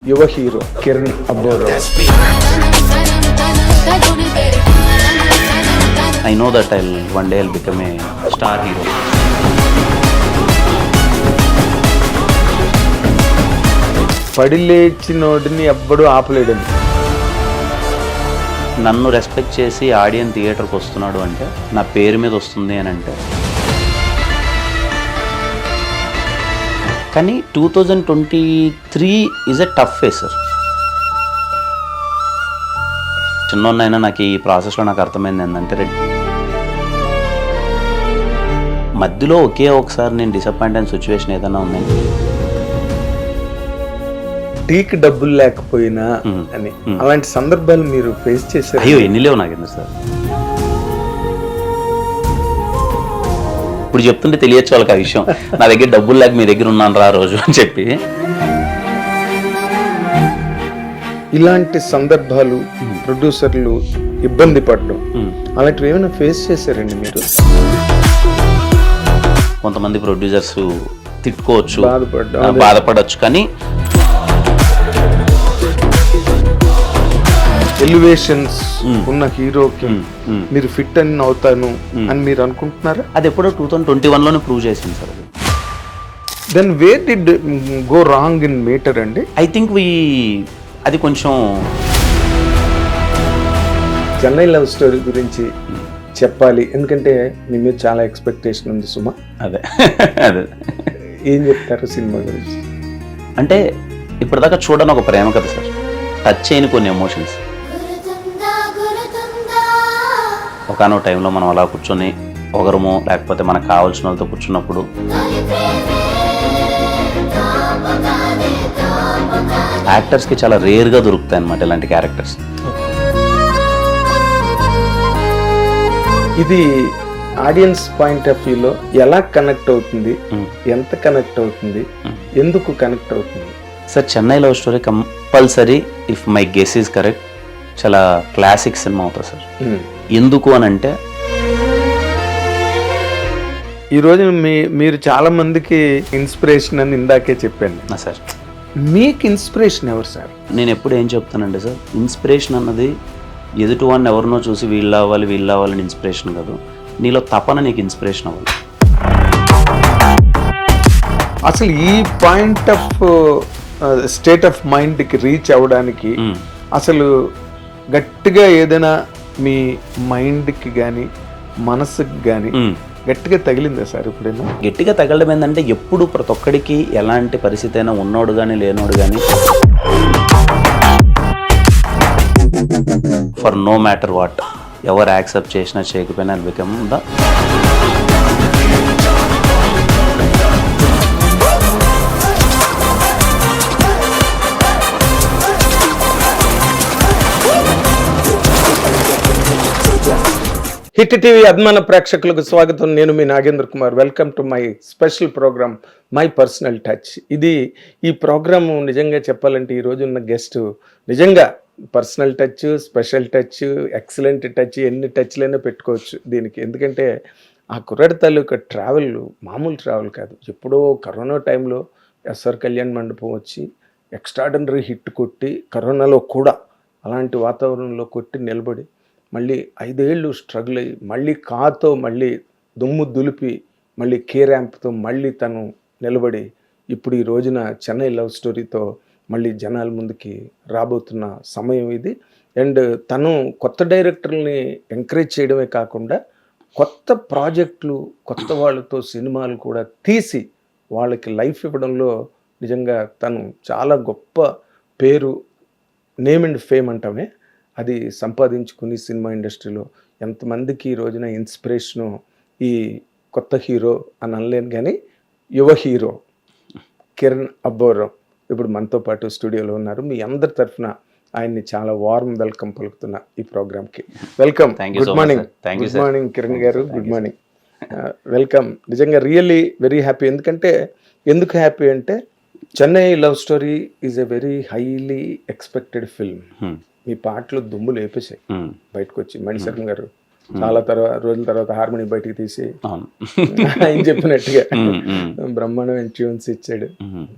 యువ hero Kiran Abbavaram. I know that one day I'll become a star hero. పడి లేచినోడిని ఎవ్వడూ ఆపలేడని. నన్ను రెస్పెక్ట్ చేసి ఆడియన్ థియేటర్కి వస్తున్నాడు అంటే నా పేరు మీద వస్తుంది అని అంటే. కానీ 2023 is a tough phase sir. చిన్నోన్నైనా నాకు ఈ ప్రాసెస్లో నాకు అర్థమైంది ఏంటంటే మధ్యలో ఒకే ఒకసారి నేను డిసప్పాయింట్ అయిన సిచ్యువేషన్ ఏదైనా ఉందండి. టీకి డబ్బులు లేకపోయినా అని అలాంటి సందర్భాలు మీరు ఫేస్ చేశారు? అయ్యో ఎన్ని లేవు నాకెందుకు సార్. ఇప్పుడు చెప్తుంటే తెలియచ్చు వాళ్ళకి ఆ విషయం. నా దగ్గర డబ్బులు లేక మీ దగ్గర ఉన్నాను రా రోజు అని చెప్పి. ఇలాంటి సందర్భాలు ప్రొడ్యూసర్లు ఇబ్బంది పడడం అలాంటివి ఏమైనా ఫేస్ చేశారండి మీరు? కొంతమంది ప్రొడ్యూసర్స్ తిట్టుకోవచ్చు, బాధపడ్డం, బాధపడవచ్చు. కానీ ఎలివేషన్స్ ఉన్న హీరోకి మీరు ఫిట్ అని అవుతాను అని మీరు అనుకుంటున్నారా? అది ఎప్పుడో 2021లోనే ప్రూవ్ చేసింది sir. Then where did go wrong in metre అండి? ఐ థింక్ అది కొంచెం చెన్నై లవ్ స్టోరీ గురించి చెప్పాలి, ఎందుకంటే మీ మీద చాలా ఎక్స్పెక్టేషన్ ఉంది సుమా. అదే అదే ఏం చెప్తారు సినిమా గురించి? అంటే ఇప్పటిదాకా చూడని ఒక ప్రేమ కథ సార్. టచ్ చేయని కొన్ని ఎమోషన్స్. ఒకనొక టైంలో మనం అలా కూర్చొని ఒకరమో లేకపోతే మనకు కావాల్సిన వాళ్ళతో కూర్చున్నప్పుడు యాక్టర్స్కి చాలా రేర్గా దొరుకుతాయి అన్నమాట ఇలాంటి క్యారెక్టర్స్. ఇది ఆడియన్స్ పాయింట్ ఆఫ్ వ్యూలో ఎలా కనెక్ట్ అవుతుంది, ఎంత కనెక్ట్ అవుతుంది, ఎందుకు కనెక్ట్ అవుతుంది? Sir Chennai love story compulsory, if my guess is correct, చాలా క్లాసిక్ సినిమా అవుతుంది సార్. ఎందుకు అని అంటే ఈరోజు మీరు చాలా మందికి ఇన్స్పిరేషన్ అని ఇందాకే చెప్పాను సార్. మీకు ఇన్స్పిరేషన్ ఎవరు సార్? నేను ఎప్పుడు ఏం చెప్తానంటే సార్, ఇన్స్పిరేషన్ అన్నది ఎదుటి వాడిని ఎవరినో చూసి వీళ్ళు అవ్వాలని ఇన్స్పిరేషన్ కాదు. నీలో తపన నీకు ఇన్స్పిరేషన్ అవ్వాలి. అసలు ఈ పాయింట్ ఆఫ్ స్టేట్ ఆఫ్ మైండ్కి రీచ్ అవ్వడానికి అసలు గట్టిగా ఏదైనా మీ మైండ్కి కానీ మనసుకి కానీ గట్టిగా తగిలిందా సార్ ఎప్పుడైనా? గట్టిగా తగలడం ఏంటంటే ఎప్పుడు ప్రతి ఒక్కడికి ఎలాంటి పరిస్థితి అయినా ఉన్నోడు కానీ లేనోడు కానీ ఫర్ నో మ్యాటర్ వాట్ ఎవరు యాక్సెప్ట్ చేసినా చేయకపోయినా బికమ్ ద హిట్ టీవీ అభిమాన ప్రేక్షకులకు స్వాగతం. నేను మీ Nagendra Kumar. Welcome to my special programme my personal touch. ఈ ప్రోగ్రామ్ నిజంగా చెప్పాలంటే ఈరోజు ఉన్న గెస్ట్ నిజంగా personal touch, special touch, excellent touch, ఎన్ని టచ్లైనా పెట్టుకోవచ్చు దీనికి. ఎందుకంటే ఆ కుర్రాడి తాలూకా ట్రావెల్ మామూలు ట్రావెల్ కాదు. ఎప్పుడో కరోనా టైంలో ఎస్ఆర్ కళ్యాణ్ మండపం వచ్చి ఎక్స్ట్రాడనరీ హిట్ కొట్టి, కరోనాలో కూడా అలాంటి వాతావరణంలో కొట్టి నిలబడి మళ్ళీ 5 ఏళ్ళు స్ట్రగుల్ అయ్యి మళ్ళీ కాతో మళ్ళీ దుమ్ము దులిపి మళ్ళీ కే ర్యాంప్తో మళ్ళీ తను నిలబడి ఇప్పుడు ఈ రోజున చెన్నై లవ్ స్టోరీతో మళ్ళీ జనాల ముందుకి రాబోతున్న సమయం ఇది. అండ్ తను కొత్త డైరెక్టర్ని ఎంకరేజ్ చేయడమే కాకుండా కొత్త ప్రాజెక్టులు, కొత్త వాళ్ళతో సినిమాలు కూడా తీసి వాళ్ళకి లైఫ్ ఇవ్వడంలో నిజంగా తను చాలా గొప్ప పేరు, నేమ్ అండ్ ఫేమ్ అంటామే, అది సంపాదించుకుని సినిమా ఇండస్ట్రీలో ఎంతమందికి ఈ రోజున ఇన్స్పిరేషను ఈ కొత్త హీరో అని అనలేను కానీ యువ హీరో కిరణ్ అబ్బోరావు ఇప్పుడు మనతో పాటు స్టూడియోలో ఉన్నారు. మీ అందరి తరఫున ఆయన్ని చాలా వార్మ్ వెల్కమ్ పలుకుతున్నా ఈ ప్రోగ్రామ్కి. Welcome. Good morning. Good morning Kiran గారు. Good morning. వెల్కమ్. నిజంగా రియల్లీ వెరీ హ్యాపీ. ఎందుకు హ్యాపీ అంటే Chennai love story is a very highly expected film. మీ పాటలు దుమ్ము లేపేసాయి బయటకు వచ్చి. మణిశర్మ గారు చాలా రోజుల తర్వాత హార్మోని బయటికి తీసి అవును. ఆయన చెప్పినట్టుగా ఉమ్, ఉమ్, బ్రహ్మాండమైన ట్యూన్స్ ఇచ్చాడు.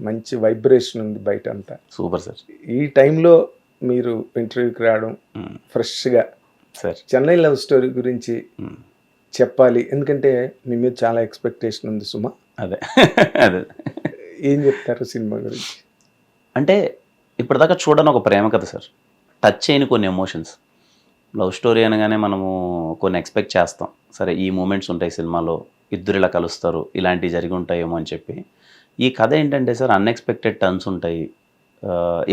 మంచి వైబ్రేషన్ ఉంది బయట అంతా. Super sir. ఈ టైంలో మీరు ఇంటర్వ్యూకి రావడం ఫ్రెష్గా సార్ చెన్నై లవ్ స్టోరీ గురించి చెప్పాలి, ఎందుకంటే మీ మీద చాలా ఎక్స్పెక్టేషన్ ఉంది సుమా. అదే అదే ఏం చెప్తారు సినిమా గురించి? అంటే ఇప్పటిదాకా చూడని ఒక ప్రేమ కథ సార్, టచ్ చేయని కొన్ని ఎమోషన్స్. లవ్ స్టోరీ అనగానే మనము కొన్ని ఎక్స్పెక్ట్ చేస్తాం, సరే ఈ మూమెంట్స్ ఉంటాయి సినిమాలో, ఇద్దరు ఇలా కలుస్తారు, ఇలాంటివి జరిగి ఉంటాయేమో అని చెప్పి. ఈ కథ ఏంటంటే సార్ అన్ఎక్స్పెక్టెడ్ టర్న్స్ ఉంటాయి,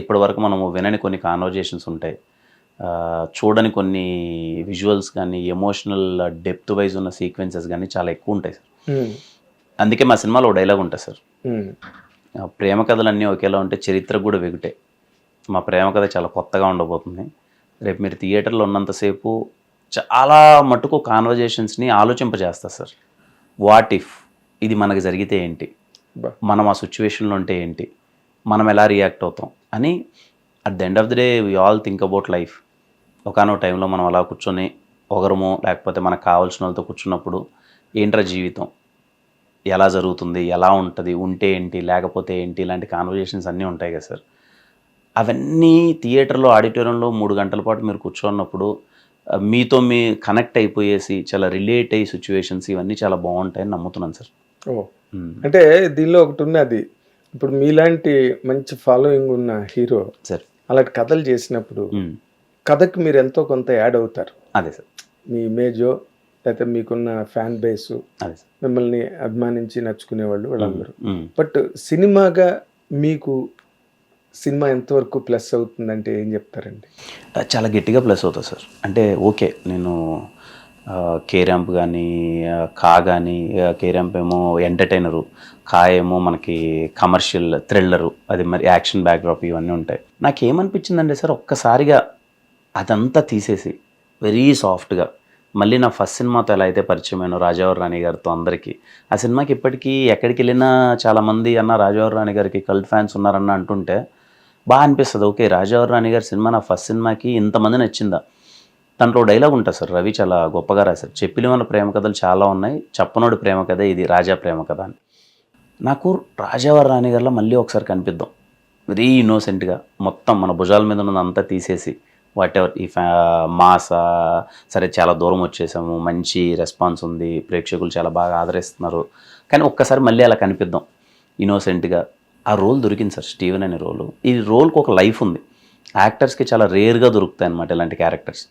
ఇప్పటి వరకు మనము వినని కొన్ని కాన్వర్జేషన్స్ ఉంటాయి, చూడని కొన్ని విజువల్స్ కానీ ఎమోషనల్ డెప్త్ వైజ్ ఉన్న సీక్వెన్సెస్ కానీ చాలా ఎక్కువ ఉంటాయి సార్. అందుకే మా సినిమాలో ఒక డైలాగ్ ఉంటుంది సార్, ప్రేమ కథలన్నీ ఒకేలా ఉంటే చరిత్ర కూడా వెగుటాయి. మా ప్రేమ కథ చాలా కొత్తగా ఉండబోతుంది. రేపు మీరు థియేటర్లో ఉన్నంతసేపు చాలా మటుకు కాన్వర్జేషన్స్ని ఆలోచింపజేస్తారు సార్. వాట్ ఇఫ్ ఇది మనకు జరిగితే ఏంటి, మనం ఆ సిచ్యువేషన్లో ఉంటే ఏంటి, మనం ఎలా రియాక్ట్ అవుతాం అని. At the end of the day we all think about life. ఒకనొక టైంలో మనం అలా కూర్చొని ఒకరమో లేకపోతే మనకు కావాల్సిన వాళ్ళతో కూర్చున్నప్పుడు ఏంట్రా జీవితం, ఎలా జరుగుతుంది, ఎలా ఉంటుంది, ఉంటే ఏంటి లేకపోతే ఏంటి, ఇలాంటి కాన్వర్జేషన్స్ అన్నీ ఉంటాయి కదా సార్. అవన్నీ థియేటర్లో ఆడిటోరియంలో 3 గంటల పాటు మీరు కూర్చోన్నప్పుడు మీతో మీ కనెక్ట్ అయిపోయేసి చాలా రిలేట్ అయ్యే సిచ్యువేషన్స్ ఇవన్నీ చాలా బాగుంటాయని నమ్ముతున్నాను సార్. అంటే దీనిలో ఒకటి ఉన్నది, ఇప్పుడు మీలాంటి మంచి ఫాలోయింగ్ ఉన్న హీరో సార్ అలాంటి కథలు చేసినప్పుడు కథకి మీరు ఎంతో కొంత యాడ్ అవుతారు. అదే సార్, మీ ఇమేజో లేకపోతే మీకున్న ఫ్యాన్ బేసు, అదే సార్, మిమ్మల్ని అభిమానించి నచ్చుకునే వాళ్ళు వాళ్ళందరూ. బట్ సినిమాగా మీకు సినిమా ఎంతవరకు ప్లస్ అవుతుందంటే ఏం చెప్తారండి? చాలా గట్టిగా ప్లస్ అవుతుంది సార్. అంటే ఓకే, నేను కే ర్యాంప్ కానీ కా కానీ, కే ర్యాంప్ ఏమో ఎంటర్టైనరు, కా ఏమో మనకి కమర్షియల్ థ్రిల్లరు, అది మరి యాక్షన్ బ్యాక్డ్రాప్ ఇవన్నీ ఉంటాయి. నాకేమనిపించిందంటే సార్, ఒక్కసారిగా అదంతా తీసేసి వెరీ సాఫ్ట్గా మళ్ళీ నా ఫస్ట్ సినిమాతో ఎలా అయితే పరిచయమైన రాజావారి రాణి గారితో అందరికీ, ఆ సినిమాకి ఇప్పటికీ ఎక్కడికి వెళ్ళినా చాలామంది అన్న రాజావారి రాణి గారికి కల్ట్ ఫ్యాన్స్ ఉన్నారన్న అంటుంటే బాగా అనిపిస్తుంది. ఓకే, రాజావారి రాణి గారి సినిమా నా ఫస్ట్ సినిమాకి ఇంతమంది నచ్చిందా. దాంట్లో డైలాగ్ ఉంటుంది సార్, రవి చాలా గొప్పగా రాశారు, చెప్పిన ప్రేమ కథలు చాలా ఉన్నాయి, చెప్పనోడి ప్రేమ కథ ఇది రాజా ప్రేమ కథ అని. నాకు రాజావారి రాణి గారిలో మళ్ళీ ఒకసారి కనిపిద్దాం, వెరీ ఇన్నోసెంట్గా మొత్తం మన భుజాల మీద ఉన్నదంతా తీసేసి వాట్ ఎవర్ ఈ మాసా సరే చాలా దూరం వచ్చేసాము, మంచి రెస్పాన్స్ ఉంది, ప్రేక్షకులు చాలా బాగా ఆదరిస్తున్నారు, కానీ ఒక్కసారి మళ్ళీ అలా కనిపిద్దాం ఇన్నోసెంట్గా. ఆ రోల్ దొరికింది సార్, స్టీవెన్ అనే రోలు. ఈ రోల్కి ఒక లైఫ్ ఉంది, యాక్టర్స్కి చాలా రేర్గా దొరుకుతాయి అన్నమాట ఇలాంటి క్యారెక్టర్స్.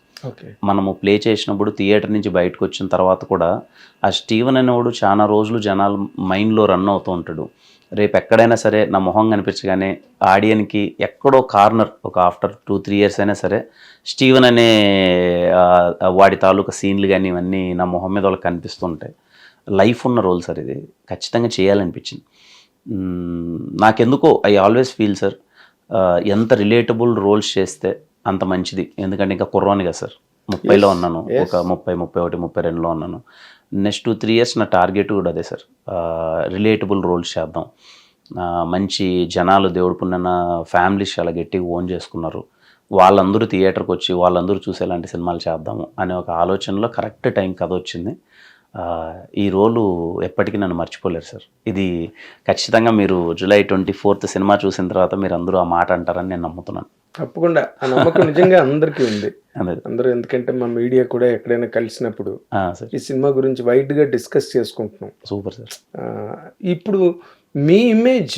మనము ప్లే చేసినప్పుడు థియేటర్ నుంచి బయటకు వచ్చిన తర్వాత కూడా ఆ స్టీవెన్ అనేవాడు చాలా రోజులు జనాల మైండ్లో రన్ అవుతూ ఉంటాడు. రేపు ఎక్కడైనా సరే నా మొహం కనిపించగానే ఆడియన్కి ఎక్కడో కార్నర్ ఒక ఆఫ్టర్ 2-3 ఇయర్స్ అయినా సరే స్టీవెన్ అనే వాడి తాలూకా సీన్లు కానీ ఇవన్నీ నా మొహం మీద వాళ్ళకి కనిపిస్తుంటాయి. లైఫ్ ఉన్న రోల్ సార్ ఇది, ఖచ్చితంగా చేయాలనిపించింది. నాకెందుకో ఐ ఆల్వేస్ ఫీల్ సార్, ఎంత రిలేటబుల్ రోల్స్ చేస్తే అంత మంచిది. ఎందుకంటే ఇంకా కుర్రోని కదా సార్, 30లో ఉన్నాను, ఒక 30, 31, 32లో ఉన్నాను. నెక్స్ట్ 2-3 ఇయర్స్ నా టార్గెట్ కూడా అదే సార్, రిలేటబుల్ రోల్స్ చేద్దాం. మంచి జనాలు దేవుడు పుణ్యాన ఫ్యామిలీస్ చాలా గట్టిగా ఓన్ చేసుకున్నారు, వాళ్ళందరూ థియేటర్కి వచ్చి వాళ్ళందరూ చూసేలాంటి సినిమాలు చేద్దాము అనే ఒక ఆలోచనలో కరెక్ట్ టైం కథ వచ్చింది. ఈ రోలు ఎప్పటికీ నన్ను మర్చిపోలేరు సార్. ఇది ఖచ్చితంగా మీరు జూలై 24th సినిమా చూసిన తర్వాత మీరు అందరూ ఆ మాట అంటారని నేను నమ్ముతున్నాను. తప్పకుండా ఆ నమ్మకం నిజంగా అందరికీ ఉంది. అందరూ, ఎందుకంటే మా మీడియా కూడా ఎక్కడైనా కలిసినప్పుడు ఈ సినిమా గురించి వైడ్గా డిస్కస్ చేసుకుంటున్నాం. Super sir. ఇప్పుడు మీ ఇమేజ్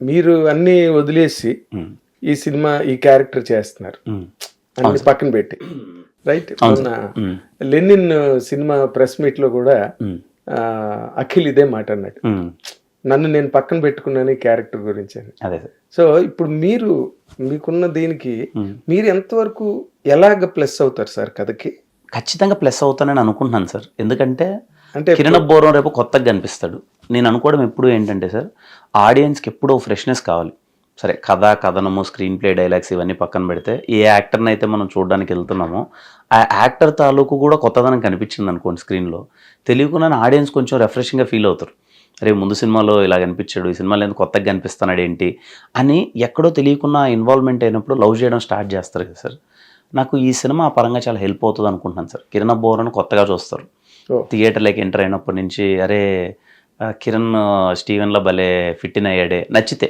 మీరు అన్నీ వదిలేసి ఈ సినిమా ఈ క్యారెక్టర్ చేస్తున్నారు, అన్ని పక్కన పెట్టి, రైట్? మొన్న లెనిన్ సినిమా ప్రెస్ మీట్ లో కూడా అఖిల్ ఇదే మాట అన్నాడు, నన్ను నేను పక్కన పెట్టుకున్నాను ఈ క్యారెక్టర్ గురించి అని. సో ఇప్పుడు మీరు మీకున్న దీనికి మీరు ఎంతవరకు ఎలాగ ప్లస్ అవుతారు సార్ కథకి? ఖచ్చితంగా ప్లస్ అవుతానని అనుకుంటున్నాను సార్. ఎందుకంటే కిరణ్ బోరం రేపు కొత్తగా కనిపిస్తాడు. నేను అనుకోవడం ఎప్పుడు ఏంటంటే సార్, ఆడియన్స్కి ఎప్పుడో ఫ్రెష్నెస్ కావాలి. సరే కథ, కథనము, స్క్రీన్ ప్లే, డైలాగ్స్ ఇవన్నీ పక్కన పెడితే ఏ యాక్టర్ని అయితే మనం చూడడానికి వెళ్తున్నామో ఆ యాక్టర్ తాలూకు కూడా కొత్తదనం కనిపించింది అనుకోండి స్క్రీన్లో, తెలియకుండా ఆడియన్స్ కొంచెం రిఫ్రెషింగ్గా ఫీల్ అవుతారు. రేపు ముందు సినిమాలో ఇలా కనిపించాడు, ఈ సినిమాలో ఎందుకు కొత్తగా కనిపిస్తున్నాడు ఏంటి అని ఎక్కడో తెలియకుండా ఇన్వాల్వ్మెంట్ అయినప్పుడు లవ్ చేయడం స్టార్ట్ చేస్తారు కదా సార్. నాకు ఈ సినిమా ఆ పరంగా చాలా హెల్ప్ అవుతుంది అనుకుంటున్నాను సార్. కిరణ్ బోరన్ కొత్తగా చూస్తారు, థియేటర్లోకి ఎంటర్ అయినప్పటి నుంచి అరే కిరణ్ స్టీవెన్లో భలే ఫిట్ ఇన్ అయ్యాడే నచ్చితే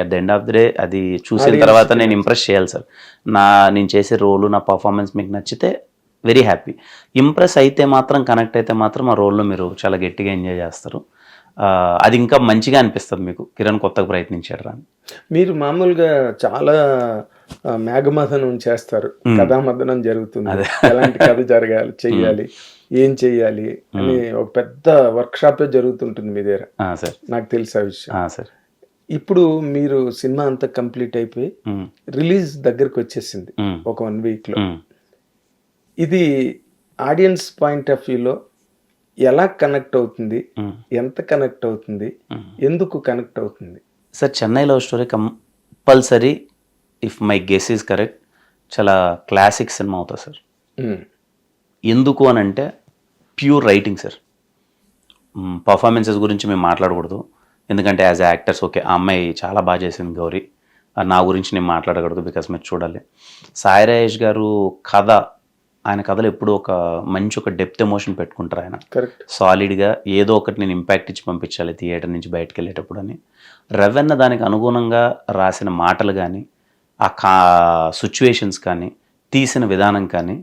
at the end of the day అది చూసిన తర్వాత నేను ఇంప్రెస్ చేయాలి సార్. నేను చేసే రోలు నా పర్ఫార్మెన్స్ మీకు నచ్చితే వెరీ హ్యాపీ. ఇంప్రెస్ అయితే మాత్రం, కనెక్ట్ అయితే మాత్రం ఆ రోల్లో మీరు చాలా గట్టిగా ఎంజాయ్ చేస్తారు. అది ఇంకా మంచిగా అనిపిస్తుంది మీకు, కిరణ్ కొత్తగా ప్రయత్నించాడు రా. మీరు మామూలుగా చాలా మేఘమథనం చేస్తారు, కథామథనం జరుగుతుంది, ఎలాంటి కథ జరగాలి, చెయ్యాలి, ఏం చెయ్యాలి అని ఒక పెద్ద వర్క్ షాపే జరుగుతుంటుంది మీ దగ్గర సార్. నాకు తెలుసు ఆ విషయం సార్. ఇప్పుడు మీరు సినిమా అంతా కంప్లీట్ అయిపోయి రిలీజ్ దగ్గరకు వచ్చేసింది ఒక 1 week లో. ఇది ఆడియన్స్ పాయింట్ ఆఫ్ వ్యూలో ఎలా కనెక్ట్ అవుతుంది, ఎంత కనెక్ట్ అవుతుంది, ఎందుకు కనెక్ట్ అవుతుంది? Sir Chennai love story compulsory, if my guess is correct, చాలా క్లాసిక్ సినిమా అవుతుంది సార్. ఎందుకు అని అంటే ప్యూర్ రైటింగ్ సార్. పర్ఫార్మెన్సెస్ గురించి మేము మాట్లాడకూడదు, ఎందుకంటే యాజ్ ఎ యాక్టర్స్ ఓకే ఆ అమ్మాయి చాలా బాగా చేసింది గౌరీ, నా గురించి నేను మాట్లాడకూడదు బికాస్ మీరు చూడాలి. సాయి రాజేష్ గారు కథ, ఆయన కథలు ఎప్పుడు ఒక మంచి ఒక డెప్త్ ఎమోషన్ పెట్టుకుంటారు ఆయన. సాలిడ్గా ఏదో ఒకటి నేను ఇంపాక్ట్ ఇచ్చి పంపించాలి థియేటర్ నుంచి బయటకు వెళ్ళేటప్పుడు అని. రవెన్న దానికి అనుగుణంగా రాసిన మాటలు కానీ, ఆ సిచ్యువేషన్స్ కానీ, తీసిన విధానం కానీ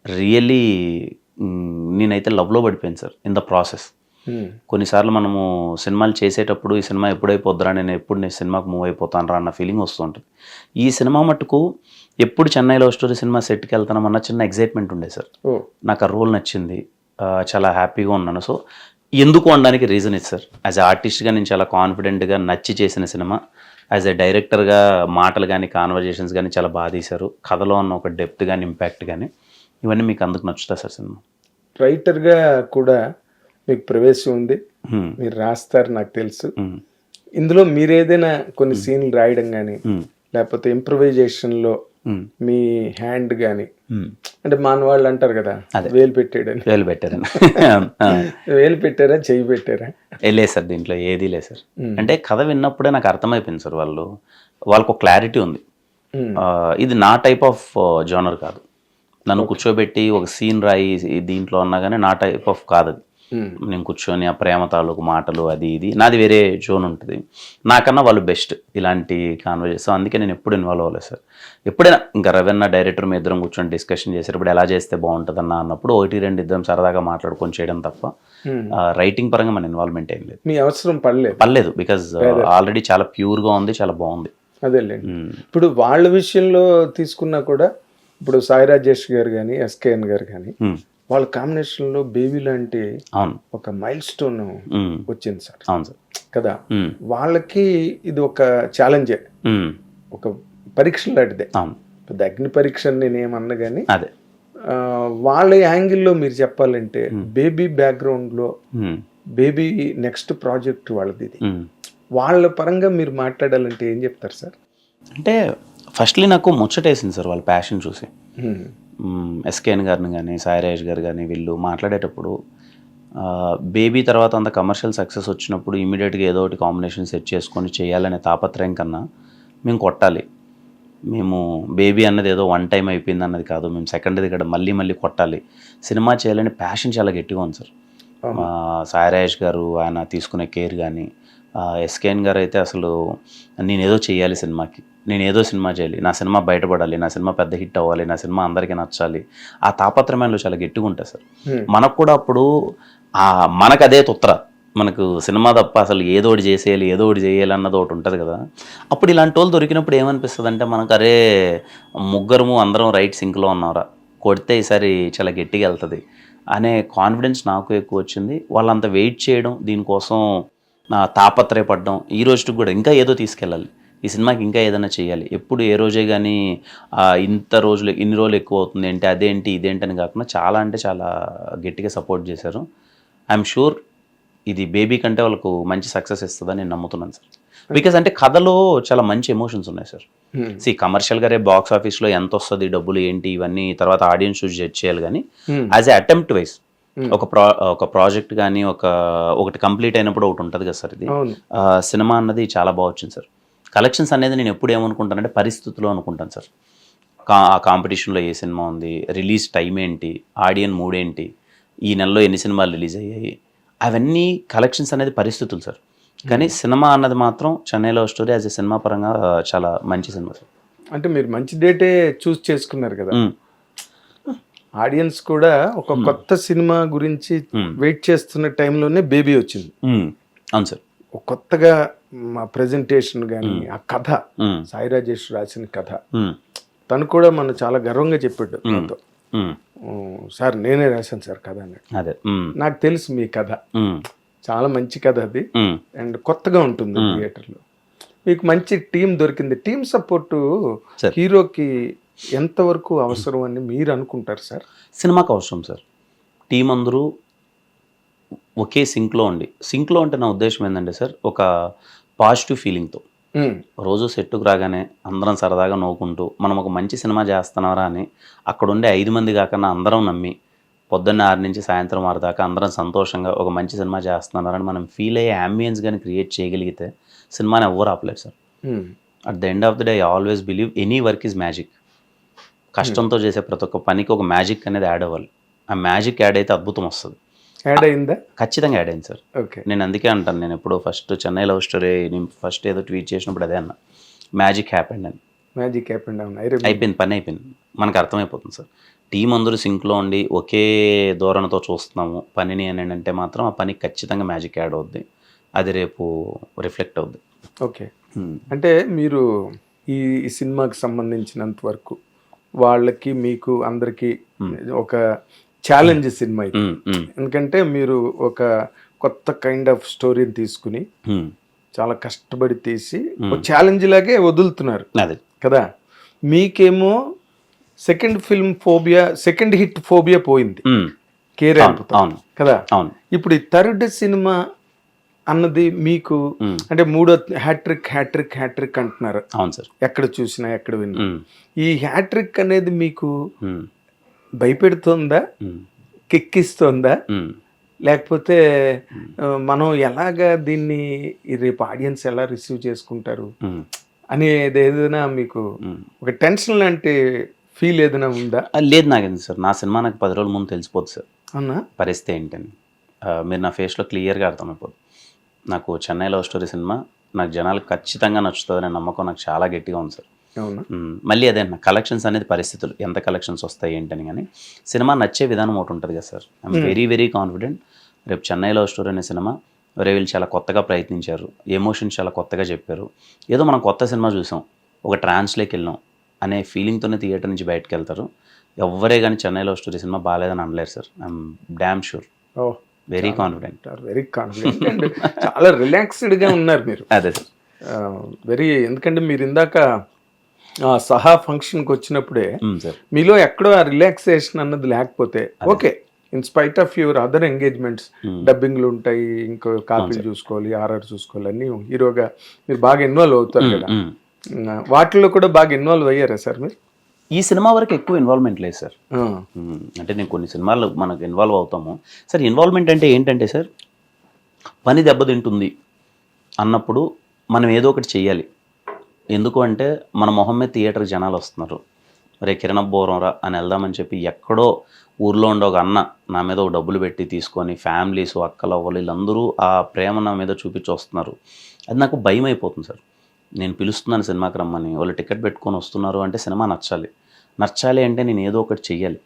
రియల్లీ నేనైతే లవ్లో పడిపోయాను సార్ ఇన్ ద ప్రాసెస్. కొన్నిసార్లు మనము సినిమాలు చేసేటప్పుడు ఈ సినిమా ఎప్పుడైపోద్దురా, నేను సినిమాకు మూవ్ అయిపోతాను రా అన్న ఫీలింగ్ వస్తుంటుంది. ఈ సినిమా మటుకు ఎప్పుడు చెన్నై లవ్ స్టోరీ సినిమా సెట్కి వెళ్తానమన్న చిన్న ఎగ్జైట్మెంట్ ఉండే సార్. నాకు ఆ రోల్ నచ్చింది, చాలా హ్యాపీగా ఉన్నాను. సో ఎందుకు అనడానికి రీజన్ ఇది సార్. యాజ్ ఎ ఆర్టిస్ట్గా నేను చాలా కాన్ఫిడెంట్గా నచ్చి చేసిన సినిమా. యాజ్ ఎ డైరెక్టర్గా మాటలు కానీ, కాన్వర్జేషన్స్ కానీ చాలా బాగా తీశారు. కథలో ఉన్న ఒక డెప్త్ కానీ, ఇంపాక్ట్ కానీ, ఇవన్నీ మీకు అందుకు నచ్చుతా సార్ సినిమా. రైటర్గా కూడా మీకు ప్రవేశం ఉంది, మీరు రాస్తారు నాకు తెలుసు. ఇందులో మీరు ఏదైనా కొన్ని సీన్లు రాయడం కానీ, లేకపోతే ఇంప్రవైజేషన్లో మీ హ్యాండ్ కానీ, అంటే మానవాళ్ళు అంటారు కదా వేలు పెట్టాడని, వేలు పెట్టారా, చెయ్యి పెట్టారా? లేదు సార్, దీంట్లో ఏదీ లేదు సార్. అంటే కథ విన్నప్పుడే నాకు అర్థమైపోయింది సార్, వాళ్ళకు ఒక క్లారిటీ ఉంది. ఇది నా టైప్ ఆఫ్ జోనర్ కాదు. నన్ను కూర్చోబెట్టి ఒక సీన్ రాయి దీంట్లో అన్నా కానీ నా టైప్ ఆఫ్ కాదు అది. నేను కూర్చొని ఆ ప్రేమ తాలూకు మాటలు అది ఇది నాది వేరే జోన్ ఉంటుంది. నాకన్నా వాళ్ళు బెస్ట్ ఇలాంటి కాన్వర్జేషన్. అందుకే నేను ఎప్పుడు ఇన్వాల్వ్ అవ్వలేదు సార్. ఎప్పుడైనా ఇంకా రవెన్న డైరెక్టర్ మీ ఇద్దరం కూర్చొని డిస్కషన్ చేశారు, ఇప్పుడు ఎలా చేస్తే బాగుంటుందన్న అన్నప్పుడు 1-2 ఇద్దరం సరదాగా మాట్లాడుకొని చేయడం తప్ప రైటింగ్ పరంగా మన ఇన్వాల్వ్మెంట్ ఏం లేదు. మీ అవసరం పడలేదు బికాజ్ ఆల్రెడీ చాలా ప్యూర్గా ఉంది, చాలా బాగుంది. అదేలేండి. ఇప్పుడు వాళ్ళ విషయంలో తీసుకున్నా కూడా, ఇప్పుడు సాయి రాజేష్ గారు కానీ, ఎస్కేఎన్ గారు కానీ, వాళ్ళ కాంబినేషన్ లో బేబీ లాంటి ఒక మైల్ స్టోన్ వచ్చింది సార్. అవును సార్ కదా. వాళ్ళకి ఇది ఒక ఛాలెంజే, ఒక పరీక్ష లాంటిదే. పెద్ద అగ్ని పరీక్ష నేనేమన్నా కానీ వాళ్ళ యాంగిల్లో మీరు చెప్పాలంటే బేబీ బ్యాక్గ్రౌండ్ లో బేబీ నెక్స్ట్ ప్రాజెక్ట్ వాళ్ళది. ఇది వాళ్ళ పరంగా మీరు మాట్లాడాలంటే ఏం చెప్తారు సార్? అంటే ఫస్ట్లీ నాకు ముచ్చటేసింది సార్ వాళ్ళ ప్యాషన్ చూసి. ఎస్కేఎన్ గారిని కానీ, సాయి రాజేష్ గారు కానీ వీళ్ళు మాట్లాడేటప్పుడు బేబీ తర్వాత అంత కమర్షియల్ సక్సెస్ వచ్చినప్పుడు ఇమీడియట్గా ఏదో ఒకటి కాంబినేషన్ సెట్ చేసుకొని చేయాలనే తాపత్రయం కన్నా మేము కొట్టాలి, మేము బేబీ అన్నది ఏదో 1 time అయిపోయింది అన్నది కాదు, మేము సెకండ్ది ఇక్కడ మళ్ళీ కొట్టాలి, సినిమా చేయాలని ప్యాషన్ చాలా గట్టిగా ఉంది సార్. సాయి రాజేష్ గారు ఆయన తీసుకునే కేర్ కానీ, ఎస్కేఎన్ గారు అయితే అసలు నేనేదో చేయాలి సినిమాకి, నేనేదో సినిమా చేయాలి, నా సినిమా బయటపడాలి, నా సినిమా పెద్ద హిట్ అవ్వాలి, నా సినిమా అందరికీ నచ్చాలి, ఆ తాపత్రయంలో చాలా గట్టిగా ఉంటుంది సార్. మనకు కూడా అప్పుడు మనకు అదే తుత్ర, మనకు సినిమా తప్ప అసలు ఏదో ఒకటి చేయాలి అన్నది ఒకటి ఉంటుంది కదా. అప్పుడు ఇలాంటి వాళ్ళు దొరికినప్పుడు ఏమనిపిస్తుంది అంటే మనకు అరే ముగ్గురము అందరం రైట్ సింక్లో ఉన్నారా, కొడితే ఈసారి చాలా గట్టిగా వెళ్తుంది అనే కాన్ఫిడెన్స్ నాకు ఎక్కువ వచ్చింది. వాళ్ళంత వెయిట్ చేయడం, దీనికోసం తాపత్రయపడడం, ఈ రోజుకి కూడా ఇంకా ఏదో తీసుకెళ్ళాలి, ఈ సినిమాకి ఇంకా ఏదైనా చేయాలి, ఎప్పుడు ఏ రోజే కానీ ఇన్ని రోజులు ఎక్కువ అవుతుంది అంటే అదేంటి ఇదేంటి అని కాకుండా చాలా అంటే చాలా గట్టిగా సపోర్ట్ చేశారు. ఐఎమ్ షూర్ ఇది బేబీ కంటే వాళ్ళకు మంచి సక్సెస్ ఇస్తుందని నేను నమ్ముతున్నాను సార్. బికాస్ అంటే కథలో చాలా మంచి ఎమోషన్స్ ఉన్నాయి సార్. కమర్షియల్గా రేపు బాక్స్ ఆఫీస్లో ఎంత వస్తుంది డబ్బులు ఏంటి ఇవన్నీ తర్వాత ఆడియన్స్ చూసి జడ్జ్ చేయాలి, కానీ యాజ్ ఎ అటెంప్ట్ వైజ్ ఒక ప్రాజెక్ట్ కానీ ఒకటి కంప్లీట్ అయినప్పుడు ఒకటి ఉంటుంది కదా సార్. ఇది సినిమా అన్నది చాలా బాగా వచ్చింది సార్. కలెక్షన్స్ అనేది నేను ఎప్పుడు ఏమనుకుంటానంటే పరిస్థితుల్లో అనుకుంటాను సార్. ఆ కాంపిటీషన్లో ఏ సినిమా ఉంది, రిలీజ్ టైం ఏంటి, ఆడియన్ మూడ్ ఏంటి, ఈ నెలలో ఎన్ని సినిమాలు రిలీజ్ అయ్యాయి, అవన్నీ కలెక్షన్స్ అనేది పరిస్థితులు సార్. కానీ సినిమా అన్నది మాత్రం Chennai love story as a cinema పరంగా చాలా మంచి సినిమా సార్. అంటే మీరు మంచి డేటే చూస్ చేసుకున్నారు కదా. ఆడియన్స్ కూడా ఒక కొత్త సినిమా గురించి వెయిట్ చేస్తున్న టైంలోనే బేబీ వచ్చింది. అవును సార్. కొత్తగా మా ప్రెజెంటేషన్ కానీ ఆ కథ, సాయి రాజేష్ రాసిన కథ, తను కూడా మనం చాలా గర్వంగా చెప్పాడు నాతో. సార్ నేనే రాశాను సార్ కథ అన్నాడు. అదే నాకు తెలుసు మీ కథ, చాలా మంచి కథ అది, అండ్ కొత్తగా ఉంటుంది థియేటర్లో. మీకు మంచి టీం దొరికింది. టీం సపోర్టు హీరోకి ఎంతవరకు అవసరం అని మీరు అనుకుంటారు సార్? సినిమాకి అవసరం సార్. టీం అందరూ ఒకే సింక్లో అంటే నా ఉద్దేశం ఏంటంటే సార్, ఒక పాజిటివ్ ఫీలింగ్తో రోజు సెట్టుకు రాగానే అందరం సరదాగా నవ్వుకుంటూ మనం ఒక మంచి సినిమా చేస్తున్నారా అని అక్కడ ఉండే 5 మంది కాకుండా అందరం నమ్మి పొద్దున్న 6 నుంచి సాయంత్రం 6 దాకా అందరం సంతోషంగా ఒక మంచి సినిమా చేస్తున్నారని మనం ఫీల్ అయ్యే అంబియన్స్ కానీ క్రియేట్ చేయగలిగితే సినిమాని ఎవ్వరు ఆపలేరు sir. At the end of the day I always believe any work is magic. కష్టంతో చేసే ప్రతి ఒక్క పనికి ఒక మ్యాజిక్ అనేది యాడ్ అవ్వాలి. ఆ మ్యాజిక్ యాడ్ అయితే అద్భుతం వస్తుంది. యాడ్ అయిందా? ఖచ్చితంగా యాడ్ అయింది సార్. ఓకే. నేను అందుకే అంటాను, నేను ఎప్పుడో ఫస్ట్ చెన్నై లవ్ స్టోరీ నేను ఫస్ట్ ఏదో ట్వీట్ చేసినప్పుడు అదే అన్న, మ్యాజిక్ హ్యాపెండ్ అని. మ్యాజిక్ హ్యాపెండ్ అయిపోయింది, పని అయిపోయింది. మనకు అర్థమైపోతుంది సార్. టీం అందరూ సింక్లో ఉండి ఒకే ధోరణితో చూస్తున్నాము పనిని అని అంటే మాత్రం ఆ పనికి ఖచ్చితంగా మ్యాజిక్ యాడ్ అవుద్ది. అది రేపు రిఫ్లెక్ట్ అవుద్ది. ఓకే. అంటే మీరు ఈ సినిమాకి సంబంధించినంత వరకు వాళ్ళకి మీకు అందరికీ ఒక ఛాలెంజ్ సినిమా ఇది. ఎందుకంటే మీరు ఒక కొత్త కైండ్ ఆఫ్ స్టోరీని తీసుకుని చాలా కష్టపడి తీసి ఒక ఛాలెంజ్ లాగే వదులుతున్నారు కదా. మీకేమో సెకండ్ హిట్ ఫోబియా పోయింది కదా. ఇప్పుడు ఈ థర్డ్ సినిమా అన్నది మీకు అంటే మూడో హ్యాట్రిక్ అంటున్నారు. అవును సార్. ఎక్కడ చూసినా ఎక్కడ విన్నా ఈ హ్యాట్రిక్ అనేది మీకు భయపెడుతుందా, కెక్కిస్తుందా, లేకపోతే మనం ఎలాగా దీన్ని రేపు ఆడియన్స్ ఎలా రిసీవ్ చేసుకుంటారు అనేది ఏదైనా మీకు ఒక టెన్షన్ లాంటి ఫీల్ ఏదైనా ఉందా? లేదు, నాకేంది సార్, నా సినిమా నాకు 10 రోజుల ముందు తెలిసిపోద్ది సార్. అవునా? పరిస్థితి ఏంటని మీరు నా ఫేస్లో క్లియర్గా అర్థమైపోద్ది. నాకు చెన్నై లవ్ స్టోరీ సినిమా నాకు జనాలకు ఖచ్చితంగా నచ్చుతుందనే నమ్మకం నాకు చాలా గట్టిగా ఉంది సార్. అవునా? మళ్ళీ అదే నా కలెక్షన్స్ అనేది పరిస్థితులు, ఎంత కలెక్షన్స్ వస్తాయి ఏంటని, కానీ సినిమా నచ్చే విధానం ఒకటి ఉంటుంది కదా సార్. I'm very confident. రేపు చెన్నై లవ్ స్టోరీ అనే సినిమా వీళ్ళు చాలా కొత్తగా ప్రయత్నించారు, ఎమోషన్స్ చాలా కొత్తగా చెప్పారు, ఏదో మనం కొత్త సినిమా చూసాం, ఒక ట్రాన్స్లోకి వెళ్ళాం అనే ఫీలింగ్తోనే థియేటర్ నుంచి బయటకు వెళ్తారు. ఎవరే కానీ చెన్నై లవ్ స్టోరీ సినిమా బాగాలేదని అనలేరు sir. I'm damn sure. Very confident and చాలా రిలాక్స్డ్గా ఉన్నారు మీరు. అదే సార్. ఎందుకంటే మీరు ఇందాక సహా ఫంక్షన్కి వచ్చినప్పుడే మీలో ఎక్కడో ఆ రిలాక్సేషన్ అన్నది లేకపోతే, okay, in spite of your other engagements, డబ్బింగ్లు ఉంటాయి, ఇంకో కాపీలు చూసుకోవాలి, ఆర్ఆర్ చూసుకోవాలి, అన్నీ హీరోగా మీరు బాగా ఇన్వాల్వ్ అవుతారు కదా, వాటిల్లో కూడా బాగా ఇన్వాల్వ్ అయ్యారా సార్ మీరు? ఈ సినిమా వరకు ఎక్కువ ఇన్వాల్వ్మెంట్ లేదు సార్. అంటే నేను కొన్ని సినిమాలు మనకు ఇన్వాల్వ్ అవుతాము సార్. ఇన్వాల్వ్మెంట్ అంటే ఏంటంటే సార్, పని దెబ్బతింటుంది అన్నప్పుడు మనం ఏదో ఒకటి చెయ్యాలి. ఎందుకు అంటే మన మొహం మీద థియేటర్కి జనాలు వస్తున్నారు, రే కిరణ్ బోరంరా అని వెళ్దామని చెప్పి ఎక్కడో ఊర్లో ఉండే ఒక అన్న నా మీద ఒక డబ్బులు పెట్టి తీసుకొని ఫ్యామిలీస్ అక్కల వీళ్ళందరూ ఆ ప్రేమ నా మీద చూపించి వస్తున్నారు. అది నాకు భయం అయిపోతుంది సార్. నేను పిలుస్తున్నాను సినిమాకి రమ్మని, వాళ్ళు టికెట్ పెట్టుకొని వస్తున్నారు అంటే సినిమా నచ్చాలి అంటే నేను ఏదో ఒకటి చెయ్యాలి,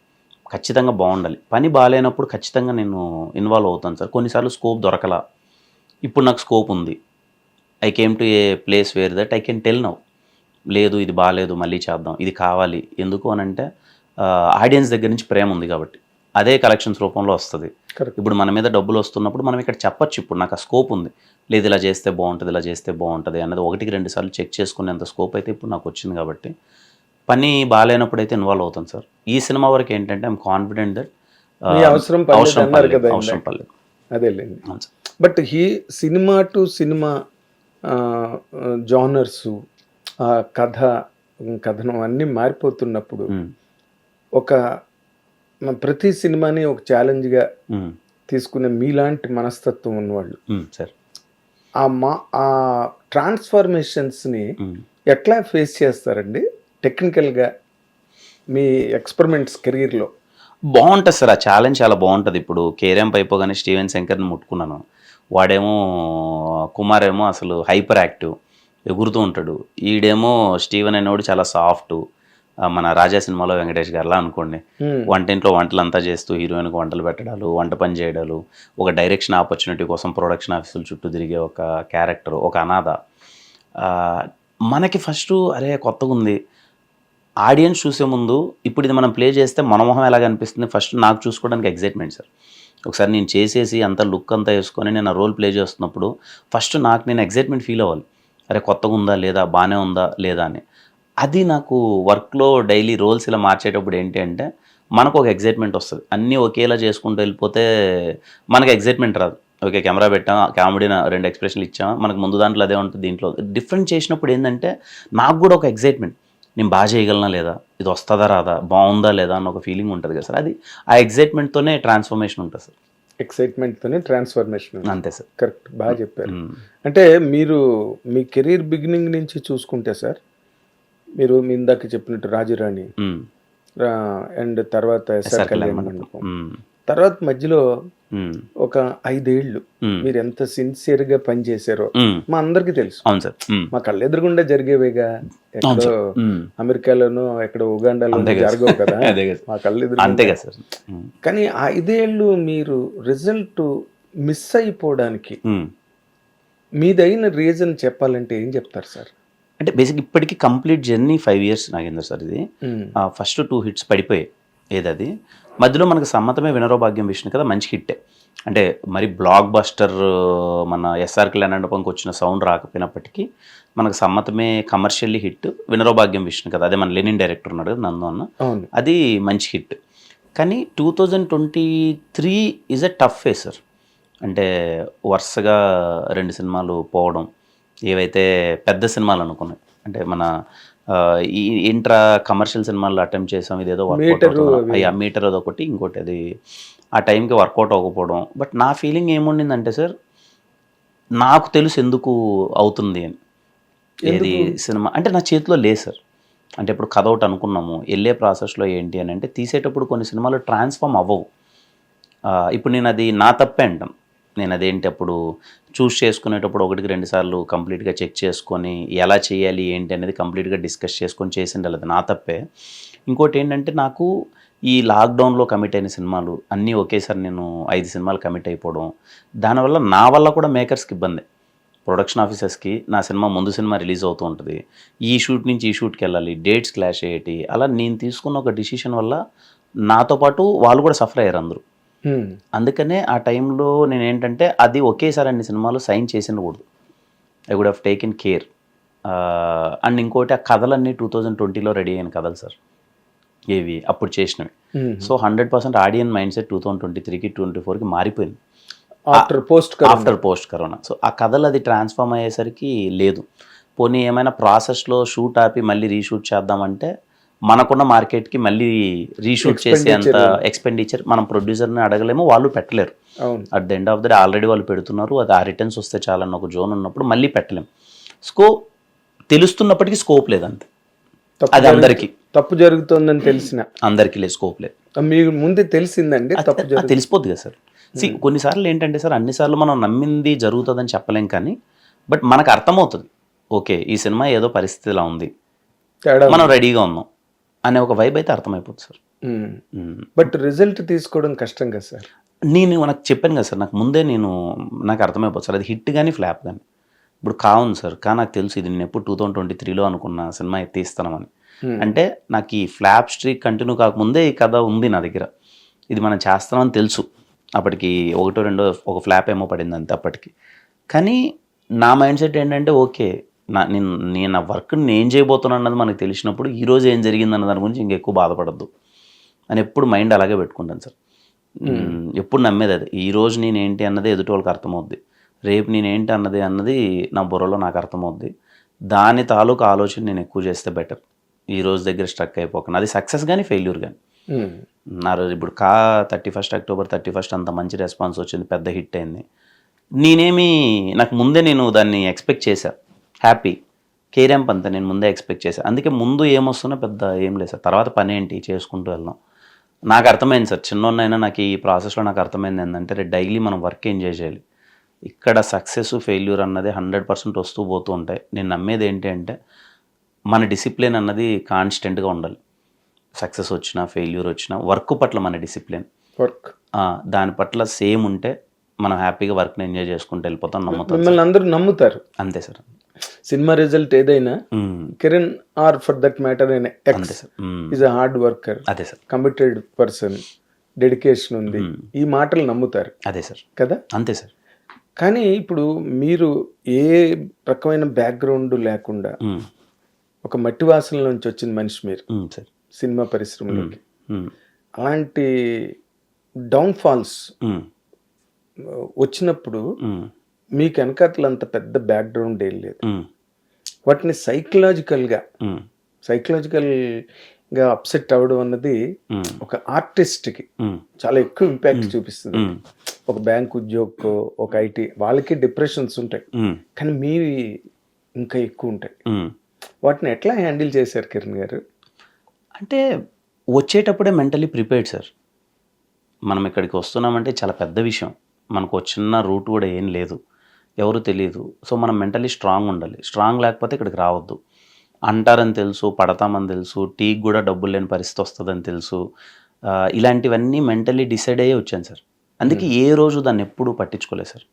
ఖచ్చితంగా బాగుండాలి. పని బాగాలేనప్పుడు ఖచ్చితంగా నేను ఇన్వాల్వ్ అవుతాను సార్. కొన్నిసార్లు స్కోప్ దొరకలా, ఇప్పుడు నాకు స్కోప్ ఉంది, I came to A place where that I can tell now, లేదు ఇది బాగాలేదు మళ్ళీ చేద్దాం, ఇది కావాలి. ఎందుకు అని అంటే ఆడియన్స్ దగ్గర నుంచి ప్రేమ ఉంది కాబట్టి అదే కలెక్షన్స్ రూపంలో వస్తుంది. ఇప్పుడు మన మీద డబ్బులు వస్తున్నప్పుడు మనం ఇక్కడ చెప్పచ్చు, ఇప్పుడు నాకు ఆ స్కోప్ ఉంది, లేదు ఇలా చేస్తే బాగుంటుంది, ఇలా చేస్తే బాగుంటుంది అన్నది 1-2 సార్లు చెక్ చేసుకునేంత స్కోప్ అయితే ఇప్పుడు నాకు వచ్చింది కాబట్టి పని బాగాలేనప్పుడు అయితే ఇన్వాల్వ్ అవుతాను సార్. ఈ సినిమా వరకు ఏంటంటే ఐఎమ్ కాన్ఫిడెంట్ దట్ అవసరం పడలేదు. అదేలేండి. But cinema to cinema genres, కథనం అన్నీ మారిపోతున్నప్పుడు ఒక ప్రతి సినిమాని ఒక ఛాలెంజ్గా తీసుకునే మీలాంటి మనస్తత్వం ఉన్నవాళ్ళు సార్ ఆ ట్రాన్స్ఫర్మేషన్స్ని ఎట్లా ఫేస్ చేస్తారండి టెక్నికల్గా? మీ ఎక్స్పెరిమెంట్స్ కెరీర్లో? బాగుంటుంది సార్, ఆ ఛాలెంజ్ చాలా బాగుంటుంది. ఇప్పుడు కేర్యాంప్ అయిపోగానే స్టీవెన్ శంకర్ని ముట్టుకున్నాను. వాడేమో కుమార్ ఏమో అసలు హైపర్ యాక్టివ్, ఎగురుతూ ఉంటాడు. ఈడేమో స్టీవెన్ అనేవాడు చాలా సాఫ్ట్, మన రాజా సినిమాలో వెంకటేష్ గారిలా అనుకోండి. వంటింట్లో వంటలు అంతా చేస్తూ హీరోయిన్కి వంటలు పెట్టడాలు, వంట పని చేయడాలు, ఒక డైరెక్షన్ ఆపర్చునిటీ కోసం ప్రొడక్షన్ ఆఫీసుల చుట్టూ తిరిగే ఒక క్యారెక్టర్, ఒక అనాథ. మనకి ఫస్ట్ అరే కొత్తగా ఉంది, ఆడియన్స్ చూసే ముందు ఇప్పుడు ఇది మనం ప్లే చేస్తే మన మొహం ఎలాగ అనిపిస్తుంది ఫస్ట్ నాకు చూసుకోవడానికి ఎగ్జైట్మెంట్ సార్. ఒకసారి నేను చేసేసి అంత లుక్ అంతా వేసుకొని నేను ఆ రోల్ ప్లే చేస్తున్నప్పుడు ఫస్ట్ నాకు నేను ఎగ్జైట్మెంట్ ఫీల్ అవ్వాలి. అరే కొత్తగా ఉందా లేదా, బాగానే ఉందా లేదా అని. అది నాకు వర్క్లో డైలీ రోల్స్ ఇలా మార్చేటప్పుడు ఏంటి అంటే మనకు ఒక ఎగ్జైట్మెంట్ వస్తుంది. అన్నీ ఒకేలా చేసుకుంటూ వెళ్ళిపోతే మనకు ఎగ్జైట్మెంట్ రాదు. ఓకే కెమెరా పెట్టాం, కామెడీ 2 ఎక్స్ప్రెషన్లు ఇచ్చాం, మనకు ముందు దాంట్లో అదే ఉంటుంది. దీంట్లో డిఫరెంట్ చేసినప్పుడు ఏంటంటే నాకు కూడా ఒక ఎగ్జైట్మెంట్, నేను బాగా చేయగలనా లేదా, ఇది వస్తుందా రాదా, బాగుందా లేదా అన్న ఒక ఫీలింగ్ ఉంటుంది కదా సార్. అది ఆ ఎగ్జైట్మెంట్తోనే ట్రాన్స్ఫర్మేషన్ ఉంటుంది సార్. ఎక్సైట్మెంట్తోనే ట్రాన్స్ఫర్మేషన్. అంతే సార్. కరెక్ట్, బాగా చెప్పారు. అంటే మీరు మీ కెరీర్ బిగినింగ్ నుంచి చూసుకుంటే సార్, మీరు మీ ఇందాక చెప్పినట్టు రాజురాణి అండ్ తర్వాత ఎస్ఆర్ కళ్యాణ మండపం, తర్వాత మధ్యలో ఒక 5 ఏళ్ళు మీరు ఎంత సిన్సియర్ గా పనిచేశారో మా అందరికి తెలుసు. అవును సార్. మా కళ్ళెదురుగుండా జరిగేవేగా, ఎక్కడో అమెరికాలోనో ఎక్కడో ఉగాండాలో జరగవు కదా మా కళ్ళెదురు. అంతే కదా సార్. కానీ ఆ 5 ఏళ్ళు మీరు రిజల్ట్ మిస్ అయిపోవడానికి మీదైన రీజన్ చెప్పాలంటే ఏం చెప్తారు సార్? అంటే బేసిక్ ఇప్పటికీ complete journey 5 years Nagender sir. ఇది ఫస్ట్ 2 hits పడిపోయాయి. ఏదది మధ్యలో మనకు సమ్మతమే వినరో భాగ్యం విష్ణు కదా, మంచి హిట్టే. అంటే మరి బ్లాక్ బస్టర్ మన ఎస్ఆర్ కళ్యాణ మండపంకి వచ్చిన సౌండ్ రాకపోయినప్పటికీ మనకు సమ్మతమే కమర్షియల్లీ హిట్. వినరో భాగ్యం విష్ణు కదా, అదే మన లెనిన్ డైరెక్టర్ ఉన్నాడు కదా నందు అన్న, అది మంచి హిట్. కానీ 2023 is a tough phase sir. అంటే వరుసగా 2 సినిమాలు పోవడం, ఏవైతే పెద్ద సినిమాలు అనుకున్నాయి, అంటే మన ఈ ఇంట్రా కమర్షియల్ సినిమాల్లో అటెంప్ట్ చేసాం, ఇదేదో వర్కౌట్ అయ్యా మీటర్ అదొకటి, ఇంకోటి అది ఆ టైంకి వర్కౌట్ అవ్వకపోవడం. బట్ నా ఫీలింగ్ ఏముండిందంటే సార్, నాకు తెలుసు ఎందుకు అవుతుంది అని. ఏది సినిమా అంటే నా చేతిలో లేదు సార్. అంటే ఇప్పుడు కథ ఒకటి అనుకున్నాము, వెళ్ళే ప్రాసెస్లో ఏంటి అని అంటే తీసేటప్పుడు కొన్ని సినిమాలు ట్రాన్స్ఫార్మ్ అవ్వవు. ఇప్పుడు నేను అది నా తప్పే అంటాను. నేను అదేంటి అప్పుడు చూస్ చేసుకునేటప్పుడు 1-2 సార్లు కంప్లీట్గా చెక్ చేసుకొని ఎలా చేయాలి ఏంటి అనేది కంప్లీట్గా డిస్కస్ చేసుకొని చేసిండాలి, అది నా తప్పే. ఇంకోటి ఏంటంటే నాకు ఈ లాక్డౌన్లో కమిట్ అయిన సినిమాలు అన్నీ ఒకేసారి నేను 5 సినిమాలు కమిట్ అయిపోవడం, దానివల్ల నా వల్ల కూడా మేకర్స్కి ఇబ్బంది, ప్రొడక్షన్ ఆఫీసర్స్కి. నా సినిమా ముందు సినిమా రిలీజ్ అవుతూ ఉంటుంది, ఈ షూట్ నుంచి ఈ షూట్కి వెళ్ళాలి, డేట్స్ క్లాష్ అయ్యేటి. అలా నేను తీసుకున్న ఒక డిసిషన్ వల్ల నాతో పాటు వాళ్ళు కూడా సఫర్ అయ్యారు అందరూ. అందుకనే ఆ టైంలో నేను ఏంటంటే అది ఒకేసారి అన్ని సినిమాలు సైన్ చేసినకూడదు. I would have taken care. And ఇంకోటి ఆ కథలన్నీ 2020లో రెడీ అయిన కథలు సార్, ఏవి అప్పుడు చేసినవి. సో 100% ఆడియన్ మైండ్ సెట్ 2023కి 2024కి మారిపోయింది ఆఫ్టర్ పోస్ట్ కరోనా. సో ఆ కథలు అది ట్రాన్స్ఫార్మ్ అయ్యేసరికి లేదు. పోనీ ఏమైనా ప్రాసెస్లో షూట్ ఆపి మళ్ళీ రీషూట్ చేద్దామంటే మనకున్న మార్కెట్కి మళ్ళీ రీషూట్ చేసే అంత ఎక్స్పెండిచర్ మనం ప్రొడ్యూసర్ని అడగలేము, వాళ్ళు పెట్టలేరు. At the end of the day already వాళ్ళు పెడుతున్నారు, అది ఆ రిటర్న్స్ వస్తే చాలన్న ఒక జోన్ ఉన్నప్పుడు మళ్ళీ పెట్టలేము. తెలుస్తున్నప్పటికీ స్కోప్ లేదంతే. అది అందరికీ తప్పు జరుగుతుందని తెలిసిన అందరికీ లేదు, స్కోప్ లేదు. మీకు ముందే తెలిసిందండి, తెలిసిపోద్ది కదా సార్. కొన్నిసార్లు ఏంటంటే సార్, అన్నిసార్లు మనం నమ్మింది జరుగుతుందని చెప్పలేం, కానీ బట్ మనకు అర్థమవుతుంది, ఓకే ఈ సినిమా ఏదో పరిస్థితిలా ఉంది, మనం రెడీగా ఉన్నాం అనే ఒక వైబ్ అయితే అర్థమైపోతుంది సార్. బట్ రిజల్ట్ తీసుకోవడం కష్టం కదా సార్. నేను నాకు చెప్పాను కదా సార్, నాకు అర్థమైపోతుంది సార్, అది హిట్ కానీ ఫ్లాప్ కానీ. ఇప్పుడు కావును సార్, నాకు తెలుసు ఇది నేను ఎప్పుడు 2023లో అనుకున్న సినిమా తీస్తామని. అంటే నాకు ఈ ఫ్లాప్ స్ట్రీక్ కంటిన్యూ కాకముందే ఈ కథ ఉంది నా దగ్గర, ఇది మనం చేస్తామని తెలుసు. అప్పటికి 1-2 ఒక ఫ్లాప్ ఏమో పడింది అంతే అప్పటికి. కానీ నా మైండ్ సెట్ ఏంటంటే ఓకే నేను ఆ వర్క్ నేను చేయబోతున్నాను అన్నది మనకు తెలిసినప్పుడు ఈరోజు ఏం జరిగిందన్న దాని గురించి ఇంకెక్కువ బాధపడద్దు అని ఎప్పుడు మైండ్ అలాగే పెట్టుకుంటాను సార్. ఎప్పుడు నమ్మేది అది, ఈరోజు నేనేంటి అన్నది ఎదుటి వాళ్ళకి అర్థమవుద్ది, రేపు నేనేంటి అన్నది నా బుర్రలో నాకు అర్థమవుద్ది. దాని తాలూకు ఆలోచన నేను ఎక్కువ చేస్తే బెటర్, ఈ రోజు దగ్గర స్ట్రక్ అయిపోకుండా. అది సక్సెస్ కానీ ఫెయిల్యూర్ కానీ. నా రోజు ఇప్పుడు 31 అక్టోబర్ 31 అంత మంచి రెస్పాన్స్ వచ్చింది, పెద్ద హిట్ అయింది. నాకు ముందే నేను దాన్ని ఎక్స్పెక్ట్ చేశాను, హ్యాపీ. కేరాంప్ అంతా నేను ముందే ఎక్స్పెక్ట్ చేశాను. అందుకే ముందు ఏమొస్తున్నా పెద్ద ఏం లేదు సార్. తర్వాత పని ఏంటి చేసుకుంటూ వెళ్దాం. నాకు అర్థమైంది సార్, చిన్నోన్నైనా నాకు ఈ ప్రాసెస్లో నాకు అర్థమైంది ఏంటంటే డైలీ మనం వర్క్ ఎంజాయ్ చేయాలి. ఇక్కడ సక్సెస్ ఫెయిల్యూర్ అన్నది 100% వస్తూ పోతూ ఉంటాయి. నేను నమ్మేది ఏంటి అంటే మన డిసిప్లిన్ అన్నది కాన్స్టెంట్గా ఉండాలి. సక్సెస్ వచ్చినా ఫెయిల్యూర్ వచ్చినా వర్క్ పట్ల మన డిసిప్లిన్ దాని పట్ల సేమ్ ఉంటే మనం హ్యాపీగా వర్క్ని ఎంజాయ్ చేసుకుంటూ వెళ్ళిపోతాం. నమ్ముతాం, మిమ్మల్ని అందరూ నమ్ముతారు. అంతే సార్. సినిమా రిజల్ట్ ఏదైనా Kiran or for that matter అంతే sir. Is a hard worker, అదే సార్, కమిటెడ్ పర్సన్, డెడికేషన్ ఉంది, ఈ మాటలు నమ్ముతారు. అదే సార్ కదా, అంతే సార్. కానీ ఇప్పుడు మీరు ఏ రకమైన బ్యాక్గ్రౌండ్ లేకుండా ఒక మట్టి వాసన నుంచి వచ్చిన మనిషి మీరు సార్ సినిమా పరిశ్రమలోకి. అలాంటి డౌన్ఫాల్స్ వచ్చినప్పుడు మీకు వెనకాతలు అంత పెద్ద బ్యాక్గ్రౌండ్ ఏం లేదు. వాటిని సైకలాజికల్గా అప్సెట్ అవ్వడం అన్నది ఒక ఆర్టిస్ట్కి చాలా ఎక్కువ ఇంపాక్ట్ చూపిస్తుంది. ఒక బ్యాంక్ ఉద్యోగకో ఒక ఐటీ వాళ్ళకి డిప్రెషన్స్ ఉంటాయి, కానీ మీవి ఇంకా ఎక్కువ ఉంటాయి. వాటిని ఎట్లా హ్యాండిల్ చేశారు కిరణ్ గారు? అంటే వచ్చేటప్పుడే మెంటలీ ప్రిపేర్డ్ సార్. మనం ఇక్కడికి వస్తున్నామంటే చాలా పెద్ద విషయం. మనకు చిన్న రూట్ కూడా ఏం లేదు, ఎవరు తెలియదు. సో మనం మెంటలీ స్ట్రాంగ్ ఉండాలి. స్ట్రాంగ్ లేకపోతే ఇక్కడికి రావద్దు. అంటారని తెలుసు, పడతామని తెలుసు, టీకి కూడా డబ్బులు లేని పరిస్థితి వస్తుందని తెలుసు. ఇలాంటివన్నీ మెంటలీ డిసైడ్ అయ్యే వచ్చాను సార్. అందుకే ఏ రోజు దాన్ని ఎప్పుడూ పట్టించుకోలేదు సార్.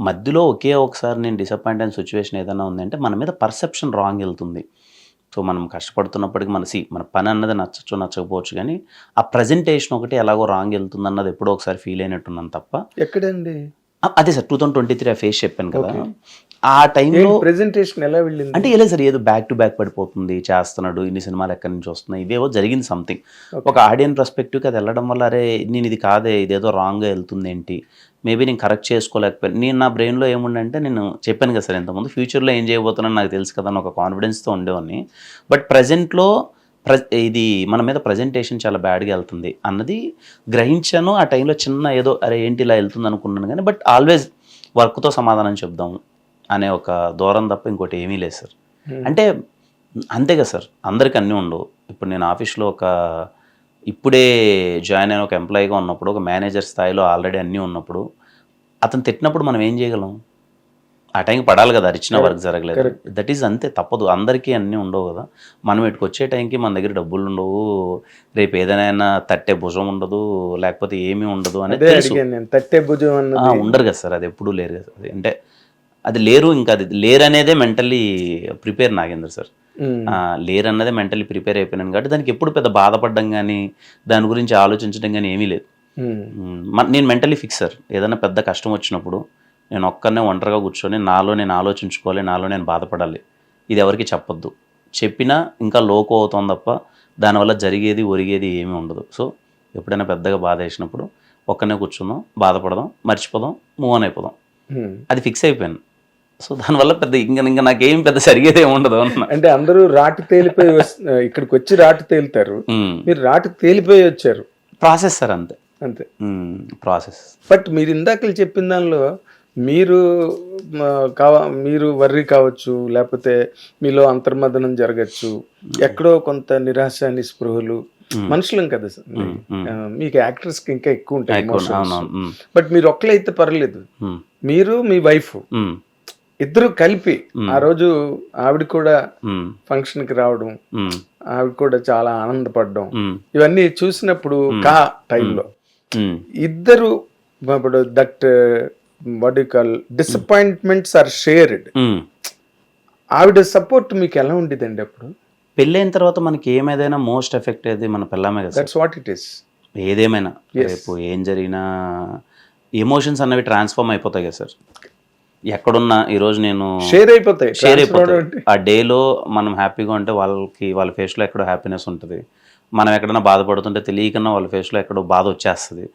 మధ్యలో ఒకే ఒకసారి నేను డిసప్పాయింట్ అయిన సిచ్యువేషన్ ఏదైనా ఉందంటే మన మీద పర్సెప్షన్ రాంగ్ వెళ్తుంది. సో మనం కష్టపడుతున్నప్పటికీ మన పని అన్నది నచ్చచ్చు నచ్చకపోవచ్చు, కానీ ఆ ప్రజెంటేషన్ ఒకటి ఎలాగో రాంగ్ వెళ్తుంది అన్నది ఎప్పుడో ఒకసారి ఫీల్ అయినట్టున్నాను తప్ప. ఎక్కడండి? అదే సార్ 2023 ఆ ఫేస్ చెప్పాను కదా, ఆ టైంలో ప్రెజెంటేషన్ ఎలా వెళ్ళింది అంటే ఎలా సార్, ఏదో బ్యాక్ టు బ్యాక్ పడిపోతుంది, చేస్తున్నాడు, ఇన్ని సినిమాలు ఎక్కడి నుంచి వస్తున్నాయి, ఇదేవో జరిగింది సంథింగ్. ఒక ఆడియన్స్ పర్స్పెక్టివ్కి అది వెళ్ళడం వల్ల అరే నేను ఇది కాదే, ఇదేదో రాంగ్గా వెళ్తుంది ఏంటి, మేబీ నేను కరెక్ట్ చేసుకోలేకపోయాను. నేను నా బ్రెయిన్లో ఏముండంటే నేను చెప్పాను కదా సార్ ఇంతకుముందు, ఫ్యూచర్లో ఏం చేయబోతున్నాను నాకు తెలుసు కదా అని ఒక కాన్ఫిడెన్స్తో ఉండేవాడిని. బట్ ప్రజెంట్లో ఇది మన మీద ప్రజెంటేషన్ చాలా బ్యాడ్గా వెళ్తుంది అన్నది గ్రహించాను. ఆ టైంలో చిన్న ఏదో అరే ఏంటి ఇలా వెళ్తుంది అనుకున్నాను, కానీ బట్ ఆల్వేస్ వర్క్తో సమాధానం చెప్దాము అనే ఒక దూరం తప్ప ఇంకోటి ఏమీ లేదు సార్. అంటే అంతే కదా సార్, అందరికీ అన్నీ ఉండవు. ఇప్పుడు నేను ఆఫీస్లో ఇప్పుడే జాయిన్ అయిన ఒక ఎంప్లాయీగా ఉన్నప్పుడు, ఒక మేనేజర్ స్థాయిలో ఆల్రెడీ అన్నీ ఉన్నప్పుడు అతను తిట్టినప్పుడు మనం ఏం చేయగలం? ఆ టైంకి పడాలి కదా, అరిచిన వర్క్ జరగలేదు. దట్ ఈజ్ అంతే, తప్పదు. అందరికీ అన్నీ ఉండవు కదా. మనం ఇటుకు వచ్చే టైంకి మన దగ్గర డబ్బులు ఉండవు, రేపు ఏదైనా తట్టే భుజం ఉండదు, లేకపోతే ఏమీ ఉండదు అనేది తెలుసు. తట్టే భుజం ఉండరు కదా సార్, అది ఎప్పుడూ లేరు కదా. అంటే అది లేరు, ఇంకా అది లేరు అనేదే మెంటల్లీ ప్రిపేర్ నాగేంద్ర సార్. లేరు అన్నదే మెంటల్లీ ప్రిపేర్ అయిపోయినాను కాబట్టి దానికి ఎప్పుడు పెద్ద బాధపడడం కానీ దాని గురించి ఆలోచించడం కానీ ఏమీ లేదు. నేను మెంటల్లీ ఫిక్స్ సార్. ఏదైనా పెద్ద కష్టం వచ్చినప్పుడు నేను ఒక్కనే ఒంటరిగా కూర్చొని నాలో నేను ఆలోచించుకోవాలి, నాలో నేను బాధపడాలి. ఇది ఎవరికి చెప్పొద్దు. చెప్పినా ఇంకా లోకో అవుతాం తప్ప దానివల్ల జరిగేది ఒరిగేది ఏమీ ఉండదు. సో ఎప్పుడైనా పెద్దగా బాధ వేసినప్పుడు ఒక్కనే కూర్చుందాం, బాధపడదాం, మర్చిపోదాం, మూవ్ ఆన్ అయిపోదాం, అది ఫిక్స్ అయిపోయాను. సో దానివల్ల పెద్ద ఇంకా నాకేం పెద్ద జరిగేది ఏమి ఉండదు. అంటే అందరూ రాటు తేలిపోయి ఇక్కడికి వచ్చి రాటు తేలుతారు, మీరు రాటు తేలిపోయి వచ్చారు. ప్రాసెస్ సార్, అంతే అంతే ప్రాసెస్. బట్ మీరు ఇందాకలు చెప్పిన దానిలో మీరు వర్రీ కావచ్చు, లేకపోతే మీలో అంతర్మదనం జరగచ్చు, ఎక్కడో కొంత నిరాశ నిస్పృహలు మనుషులం కదా సార్. మీకు యాక్టర్స్ కి ఇంకా ఎక్కువ ఉంటాయి. బట్ మీరు ఒక్కలైతే పర్లేదు, మీరు మీ వైఫ్ ఇద్దరు కలిపి ఆ రోజు ఆవిడ కూడా ఫంక్షన్ కి రావడం, ఆవిడ కూడా చాలా ఆనందపడడం, ఇవన్నీ చూసినప్పుడు టైంలో ఇద్దరు ఇప్పుడు that what you call disappointments are shared. ఆవిడ సపోర్ట్ మీకు ఎలా ఉండేదండి అప్పుడు? పెళ్ళైన తర్వాత మనకి ఏమైనా మోస్ట్ ఎఫెక్ట్ అయ్యేది మన పిల్లమే కదా. That's what it is. ఏదేమైనా రేపు ఏం జరిగినా ఎమోషన్స్ అన్నవి ట్రాన్స్ఫార్మ్ అయిపోతాయి కదా సార్. ఎక్కడున్నా ఈరోజు నేను షేర్ అయిపోతాయి. ఆ డేలో మనం హ్యాపీగా ఉంటే వాళ్ళ ఫేస్లో ఎక్కడో హ్యాపీనెస్ ఉంటుంది. మనం ఎక్కడైనా బాధపడుతుంటే తెలియకన్నా వాళ్ళ ఫేస్లో ఎక్కడో బాధ వచ్చేస్తుంది.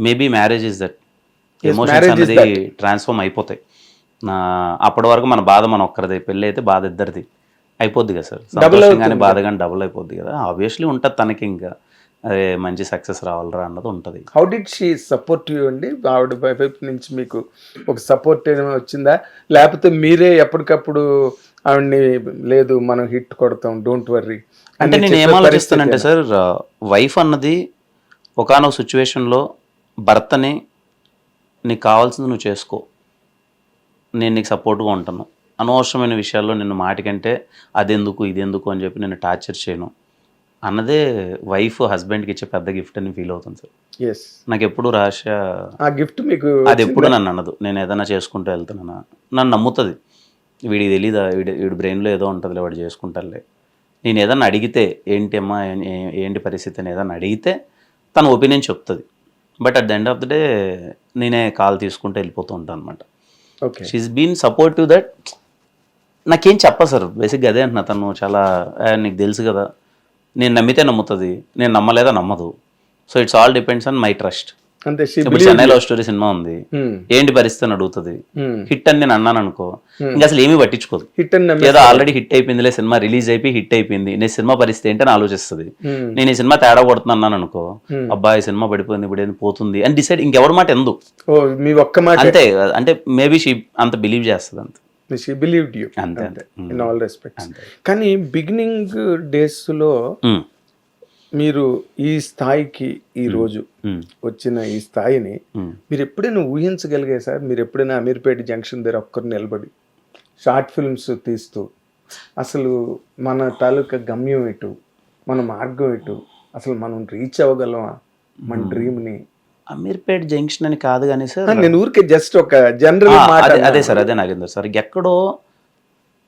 Maybe marriage is that. Emotions అనేది ట్రాన్స్ఫార్మ్ అయిపోతాయి. అప్పటి వరకు మన బాధ మన ఒక్కరిది, పెళ్ళి అయితే బాధ ఇద్దరిది అయిపోద్ది కదా సార్. సంతోషం కానీ బాధ కానీ డబుల్ అయిపోద్ది కదా. ఆబ్వియస్లీ ఉంటుంది తనకి ఇంకా. అదే మంచి సక్సెస్ రావాలరా అన్నది ఉంటుంది. How did she support you అండి? ఆవిడ వైపు నుంచి మీకు ఒక సపోర్ట్ ఏమైనా వచ్చిందా, లేకపోతే మీరే ఎప్పటికప్పుడు ఆవిడ్ని లేదు మనం హిట్ కొడతాం డోంట్ వర్రీ అంటే నేను ఏం ఆలోచిస్తానంటే సార్, వైఫ్ అన్నది ఒకానొక సిచ్యువేషన్లో భర్తని నీకు కావాల్సింది నువ్వు చేసుకో, నేను నీకు సపోర్ట్గా ఉంటాను, అనవసరమైన విషయాల్లో నిన్ను మాటికంటే అదెందుకు ఇదెందుకు అని చెప్పి నేను టార్చర్ చేయను అన్నదే వైఫ్ హస్బెండ్కి ఇచ్చే పెద్ద గిఫ్ట్ అని ఫీల్ అవుతుంది సార్. ఎస్, నాకు ఎప్పుడు రాశా ఆ గిఫ్ట్ మీకు అది ఎప్పుడు నన్ను అన్నదు, నేను ఏదైనా చేసుకుంటూ వెళ్తున్నానా, నన్ను నమ్ముతుంది. వీడికి తెలీదా, వీడి బ్రెయిన్లో ఏదో ఉంటుందిలే, వాడు చేసుకుంటారులే. నేను ఏదన్నా అడిగితే ఏంటి అమ్మా ఏంటి పరిస్థితి అని ఏదన్నా అడిగితే తన ఒపీనియన్ చెప్తుంది. But at the end of the day నేనే కాల్ తీసుకుంటూ వెళ్ళిపోతూ ఉంటాను అనమాట. Okay, she's been supportive that. నాకేం చెప్పదు సార్, బేసిక్గా అదే అంటున్నా. తను చాలా నీకు తెలుసు కదా, నేను నమ్మితే నమ్ముతుంది, నేను నమ్మలేదా నమ్మదు. So it's all depends on my trust. అంటే ఇప్పుడు చెన్నై లవ్ స్టోరీ సినిమా ఉంది, ఏంటి పరిస్థితి అని అడుగుతుంది, హిట్ అని నేను అన్నాను అనుకో, ఇంకా అసలు ఏమీ పట్టించుకోదు. హిట్ అని ఏదో ఆల్రెడీ హిట్ అయిపోయిందిలే, సినిమా రిలీజ్ అయిపోయి హిట్ అయిపోయింది, నేను సినిమా పరిస్థితి ఏంటని ఆలోచిస్తుంది. నేను ఈ సినిమా తేడా కొడుతున్నాను అనుకో, అబ్బాయి సినిమా పడిపోయింది, ఇప్పుడు ఏం పోతుంది అని డిసైడ్, ఇంకెవరి మాట ఎందు, ఓ మీ ఒక్క మాట అంతే. అంటే మేబీ షీ అంత బిలీవ్ చేస్తుంది అంతే. షీ బిలీవ్డ్ యూ అంతే ఇన్ ఆల్ రెస్పెక్ట్స్. కానీ బిగినింగ్ డేస్లో మీరు ఈ స్థాయికి ఈ రోజు వచ్చిన ఈ స్థాయిని మీరు ఎప్పుడైనా ఊహించగలిగారు సార్? మీరు ఎప్పుడైనా అమీర్పేట జంక్షన్ దగ్గర ఒక్కరు నిలబడి షార్ట్ ఫిల్మ్స్ తీస్తూ అసలు మన తాలూకా గమ్యం ఎటు, మన మార్గం ఎటు, అసలు మనం రీచ్ అవ్వగలమా మన డ్రీమ్ని? అమీర్పేట్ జంక్షన్ అని కాదు కానీ సార్, నేను ఊరికే జస్ట్ ఒక జనరల్ మాట. అదే సార్, అదే నాగేందర్ సార్. ఎక్కడో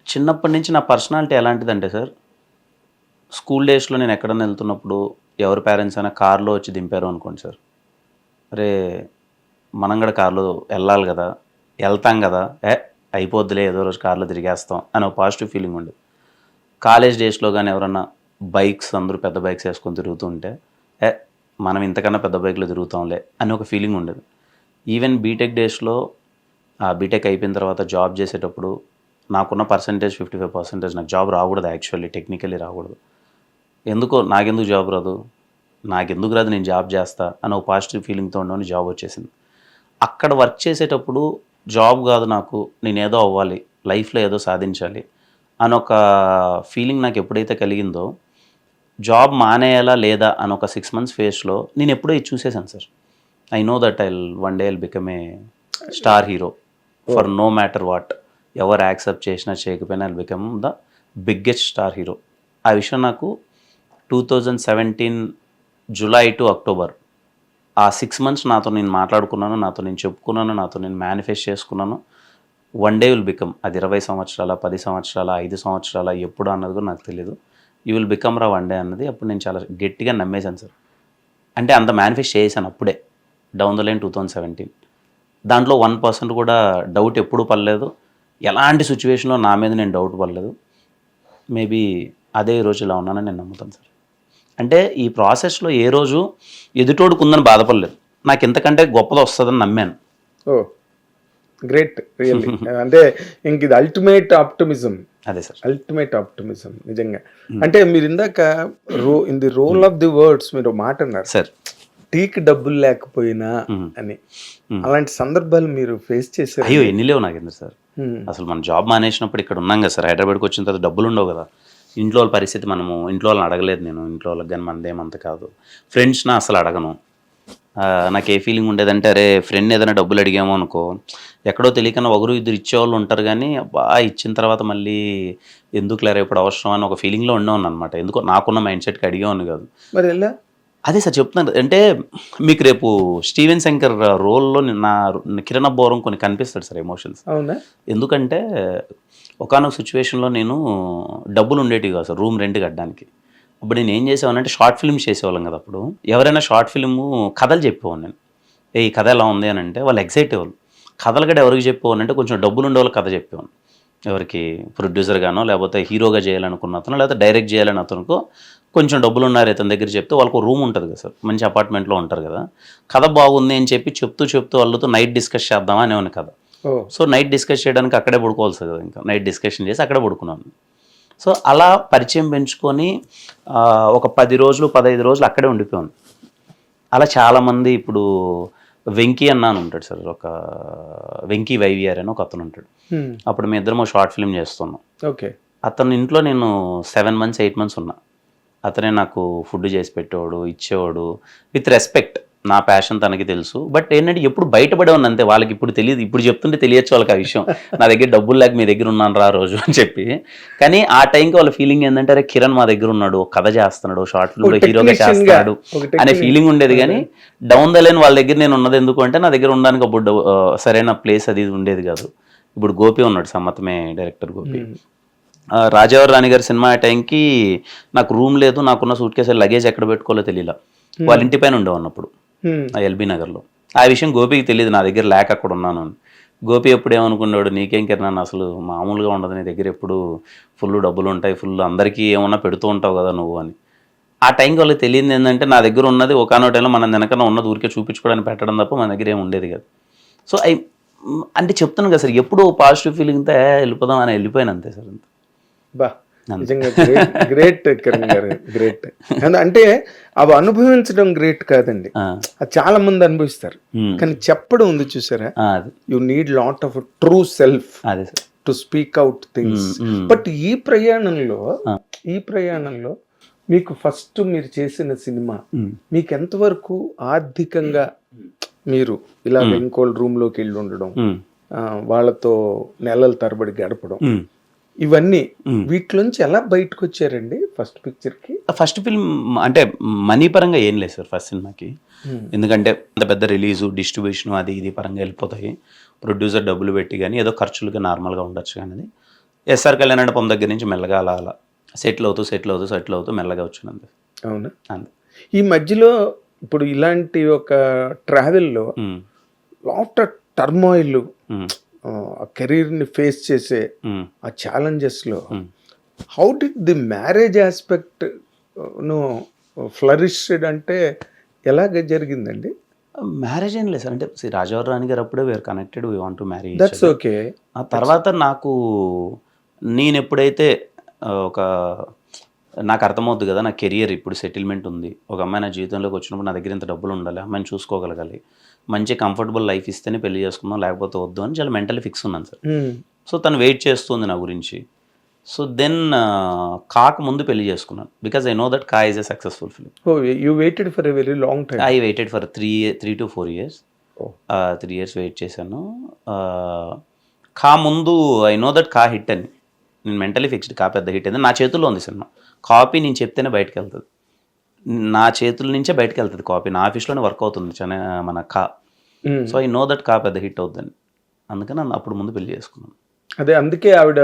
చిన్నప్పటి నుంచి నా పర్సనాలిటీ ఎలాంటిదంటే సార్, స్కూల్ డేస్లో నేను ఎక్కడన్నా వెళ్తున్నప్పుడు ఎవరి పేరెంట్స్ అయినా కార్లో వచ్చి దింపారు అనుకోండి సార్, అరే మనం కూడా కార్లో వెళ్ళాలి కదా, వెళ్తాం కదా, అయిపోద్దిలే ఏదో రోజు కార్లో తిరిగేస్తాం అని ఒక పాజిటివ్ ఫీలింగ్ ఉండేది. కాలేజ్ డేస్లో కానీ ఎవరన్నా బైక్స్ అందరూ పెద్ద బైక్స్ వేసుకొని తిరుగుతుంటే మనం ఇంతకన్నా పెద్ద బైక్లో తిరుగుతాంలే అని ఒక ఫీలింగ్ ఉండేది. ఈవెన్ బీటెక్ డేస్లో, బీటెక్ అయిపోయిన తర్వాత జాబ్ చేసేటప్పుడు నాకున్న పర్సంటేజ్ 55% నాకు జాబ్ రాకూడదు, యాక్చువల్లీ టెక్నికల్లీ రాకూడదు. నాకెందుకు జాబ్ రాదు, నేను జాబ్ చేస్తా అని ఒక పాజిటివ్ ఫీలింగ్తో ఉండని జాబ్ వచ్చేసింది. అక్కడ వర్క్ చేసేటప్పుడు జాబ్ కాదు నాకు, నేను ఏదో అవ్వాలి, లైఫ్లో ఏదో సాధించాలి అని ఒక ఫీలింగ్ నాకు ఎప్పుడైతే కలిగిందో, జాబ్ మానేయాలా లేదా అని ఒక 6 months ఫేస్లో నేను ఎప్పుడో ఇది చూసేసాను sir. I know that one day I'll become a star hero for no matter what. ఎవరు యాక్సెప్ట్ చేసినా చేయకపోయినా I'll become the biggest star hero. ఆ విషయం నాకు 2017 జూలై టు అక్టోబర్, ఆ 6 months నాతో నేను మాట్లాడుకున్నాను, నాతో నేను చెప్పుకున్నాను, నాతో నేను మేనిఫెస్ట్ చేసుకున్నాను. వన్ డే విల్ బికమ్, అది 20 సంవత్సరాల 10 సంవత్సరాల 5 సంవత్సరాల ఎప్పుడు అన్నది కూడా నాకు తెలియదు. యూ విల్ బికమ్ రా వన్ డే అన్నది అప్పుడు నేను చాలా గట్టిగా నమ్మేశాను సార్. అంటే అంత మేనిఫెస్ట్ చేశాను అప్పుడే, డౌన్ ద లైన్ 2017. దాంట్లో 1% కూడా డౌట్ ఎప్పుడు పడలేదు. ఎలాంటి సిచ్యువేషన్లో నా మీద నేను డౌట్ పడలేదు. మేబీ అదే ఈ రోజు ఇలా ఉన్నానని నేను నమ్ముతాను సార్. అంటే ఈ ప్రాసెస్లో ఏ రోజు ఎదుటోడుకు ఉందని బాధపడలేదు, నాకు ఎంతకంటే గొప్పది వస్తుందని నమ్మాను. Oh great, really. అంటే ఇంక ఇది అల్టిమేట్ ఆప్టిమిజం. అదే సార్, అల్టిమేట్ ఆప్టిమిజం నిజంగా. అంటే మీరు ఇందాక in the role of the words మీరు మాట అన్నారు సార్, టీకి డబ్బులు లేకపోయినా అని. అలాంటి సందర్భాలు మీరు ఫేస్ చేశారు? అయ్యో ఎన్ని లేవు నాకేంద్ర సార్. అసలు మనం జాబ్ మానేసినప్పుడు ఇక్కడ ఉన్నాం కదా సార్, హైదరాబాద్కి వచ్చిన తర్వాత డబ్బులు ఉండవు కదా. ఇంట్లో వాళ్ళ పరిస్థితి, మనము ఇంట్లో వాళ్ళని అడగలేదు నేను, ఇంట్లో వాళ్ళకి కానీ మనదేమంత కాదు. ఫ్రెండ్స్ని అసలు అడగను. నాకు ఏ ఫీలింగ్ ఉండేదంటే, అరే ఫ్రెండ్ ఏదైనా డబ్బులు అడిగామో అనుకో, ఎక్కడో తెలియకన్నా ఒకరు ఇద్దరు ఇచ్చేవాళ్ళు ఉంటారు, కానీ బాగా ఇచ్చిన తర్వాత మళ్ళీ ఎందుకు లేరా ఇప్పుడు అవసరం అని ఒక ఫీలింగ్లో ఉండేవాను అనమాట. ఎందుకో నాకున్న మైండ్ సెట్కి అడిగేవాను కాదు. మరి ఎలా? అదే సార్ చెప్తున్నాను. అంటే మీకు రేపు స్టీవెన్ శంకర్ రోల్లో నా కిరణ్ అబ్బోరం కొన్ని కనిపిస్తాడు సార్ ఎమోషన్స్. అవునా? ఎందుకంటే ఒకానొక సిచ్యువేషన్లో నేను డబ్బులు ఉండేటివి కాదు సార్ రూమ్ రెంట్ కట్టడానికి. అప్పుడు నేను ఏం చేసేవానంటే షార్ట్ ఫిల్మ్స్ చేసేవాళ్ళం కదా. అప్పుడు ఎవరైనా షార్ట్ ఫిల్ము కథలు చెప్పేవాళ్ళు నేను, ఈ కథ ఎలా ఉంది అని అంటే వాళ్ళు ఎక్సైట్ అవ్వాలి. కథలు కూడా ఎవరికి చెప్పేవాళ్ళు అంటే కొంచెం డబ్బులు ఉండే వాళ్ళు కథ చెప్పేవాళ్ళు. ఎవరికి ప్రొడ్యూసర్గానో లేకపోతే హీరోగా చేయాలనుకున్న అతను, లేకపోతే డైరెక్ట్ చేయాలని అతనుకో కొంచెం డబ్బులు ఉన్నారు అతని దగ్గర చెప్తే వాళ్ళకు రూమ్ ఉంటుంది కదా సార్, మంచి అపార్ట్మెంట్లో ఉంటారు కదా. కథ బాగుంది అని చెప్పి చెప్తూ వాళ్ళతో నైట్ డిస్కస్ చేద్దామా అనేవాని కథ. సో నైట్ డిస్కస్ చేయడానికి అక్కడే పడుకోవాల్సి కదా, ఇంకా నైట్ డిస్కషన్ చేసి అక్కడే పడుకున్నాను. సో అలా పరిచయం పెంచుకొని ఒక 10 రోజులు 15 రోజులు అక్కడే ఉండిపోయాను. అలా చాలామంది ఇప్పుడు వెంకీ అన్న అని ఉంటాడు సార్, ఒక వెంకీ వైవిఆర్ అని ఒక అతను ఉంటాడు. అప్పుడు మీ ఇద్దరం షార్ట్ ఫిల్మ్ చేస్తున్నాం. ఓకే. అతని ఇంట్లో నేను 7 months 8 months ఉన్నా. అతనే నాకు ఫుడ్ చేసి పెట్టేవాడు, ఇచ్చేవాడు, విత్ రెస్పెక్ట్. నా ప్యాషన్ తనకి తెలుసు. బట్ ఏంటంటే ఎప్పుడు బయటపడే ఉంది అంతే. వాళ్ళకి ఇప్పుడు తెలియదు, ఇప్పుడు చెప్తుంటే తెలియచ్చు వాళ్ళకి ఆ విషయం. నా దగ్గర డబ్బులు లేక మీ దగ్గర ఉన్నాను రా రోజు అని చెప్పి. కానీ ఆ టైంకి వాళ్ళ ఫీలింగ్ ఏంటంటే అరే కిరణ్ మా దగ్గర ఉన్నాడు, కథ చేస్తున్నాడు, షార్ట్ ఫిల్మ్లో హీరోగా చేస్తున్నాడు అనే ఫీలింగ్ ఉండేది. కానీ డౌన్ ద లైన్ వాళ్ళ దగ్గర నేను ఉన్నది ఎందుకు అంటే నా దగ్గర ఉండడానికి అప్పుడు సరైన ప్లేస్ అది ఉండేది కాదు. ఇప్పుడు గోపి ఉన్నాడు, సమ్మతమే డైరెక్టర్ గోపి. రాజావారి రాణి గారి సినిమా టైంకి నాకు రూమ్ లేదు, నాకున్న సూట్ కేసు లగేజ్ ఎక్కడ పెట్టుకోవాలో తెలియలా. వాళ్ళ ఇంటి పైన ఉండేవన్నప్పుడు ఎల్బీ నగర్లో. ఆ విషయం గోపికి తెలియదు నా దగ్గర లేక అక్కడ ఉన్నాను అని. గోపి ఎప్పుడు ఏమనుకున్నాడు, నీకేం కిరణ్ అసలు మామూలుగా ఉండదు, నీ దగ్గర ఎప్పుడు ఫుల్ డబ్బులు ఉంటాయి, ఫుల్ అందరికీ ఏమన్నా పెడుతూ ఉంటావు కదా నువ్వు అని. ఆ టైంకి వాళ్ళకి తెలియదు ఏంటంటే నా దగ్గర ఉన్నది ఒకనో టైంలో మనం వెనకన్నా ఉన్నది ఊరికే చూపించుకోవడానికి పెట్టడం తప్ప మన దగ్గర ఏమి ఉండేది కదా. సో అంటే చెప్తున్నాను కదా సార్, ఎప్పుడు పాజిటివ్ ఫీలింగ్తో వెళ్ళిపోదాం అని వెళ్ళిపోయాను అంతే సార్. అంతే. బా, నిజంగా గ్రేట్ కిరణ్ గారు, గ్రేట్. అంటే అవి అనుభవించడం గ్రేట్ కాదండి, అది చాలా మంది అనుభవిస్తారు. కానీ చెప్పడం ఉంది చూసారా, you need lot of true self to speak out things. But ఈ ప్రయాణంలో మీకు ఫస్ట్ మీరు చేసిన సినిమా మీకు ఎంతవరకు ఆర్థికంగా మీరు ఇలా ఇంకోళ్ళ రూమ్ లోకి వెళ్ళి ఉండడం, వాళ్ళతో నెలల తరబడి గడపడం, ఇవన్నీ వీటిలోంచి ఎలా బయటకు వచ్చారండి ఫస్ట్ పిక్చర్ కి? ఫస్ట్ ఫిల్మ్ అంటే మనీ పరంగా ఏం లేదు సార్ ఫస్ట్ సినిమాకి. ఎందుకంటే అంత పెద్ద రిలీజు, డిస్ట్రిబ్యూషన్ అది ఇది పరంగా వెళ్ళిపోతాయి. ప్రొడ్యూసర్ డబ్బులు పెట్టి కానీ ఏదో ఖర్చులుగా నార్మల్గా ఉండొచ్చు. కానీ ఎస్ఆర్ కళ్యాణ్ మండపం దగ్గర నుంచి మెల్లగా అలా అలా సెటిల్ అవుతూ మెల్లగా వచ్చింది. అవునా? ఈ మధ్యలో ఇప్పుడు ఇలాంటి ఒక ట్రావెల్లో లాట్ ఆఫ్ టర్మాయిల్, కెరీర్ని ఫేస్ చేసే ఆ ఛాలెంజెస్లో how did the marriage aspect flourished అంటే ఎలాగ జరిగిందండి? మ్యారేజ్ ఏం లేదు సార్. అంటే రాజావారి రాణి గారు అప్పుడే we are connected, we want to marry. That's okay. ఆ తర్వాత నేను ఎప్పుడైతే నాకు అర్థమవుతుంది కదా, నా కెరియర్ ఇప్పుడు సెటిల్మెంట్ ఉంది, ఒక అమ్మాయి నా జీవితంలోకి వచ్చినప్పుడు నా దగ్గర ఇంత డబ్బులు ఉండాలి, అమ్మాయిని చూసుకోగలగాలి, మంచి కంఫర్టబుల్ లైఫ్ ఇస్తేనే పెళ్లి చేసుకుందాం లేకపోతే వద్దు అని చాలా మెంటలీ ఫిక్స్ ఉన్నాను సార్. సో తను వెయిట్ చేస్తుంది నా గురించి. సో దెన్ కాకు ముందు పెళ్లి చేసుకున్నాను, because I know that Ka is a successful film. You waited for a very long time. I waited for 3 to 4 years. 3 years wait చేశాను. కా ముందు I know that Ka hit అని నేను మెంటలీ ఫిక్స్డ్. కా పెద్ద హిట్ అయింది. నా చేతుల్లో ఉంది సినిమా. కాపీ నేను చెప్తేనే బయటకు వెళ్తుంది, నా చేతుల నుంచే బయటకు వెళ్తుంది కాపీ. నా ఆఫీస్లోనే వర్క్ అవుతుంది మన కా. సో ఐ నో దట్ కా పెద్ద హిట్ అవుతుందని, అందుకని నన్ను అప్పుడు ముందు పెళ్లి చేసుకున్నాను. అదే అందుకే ఆవిడ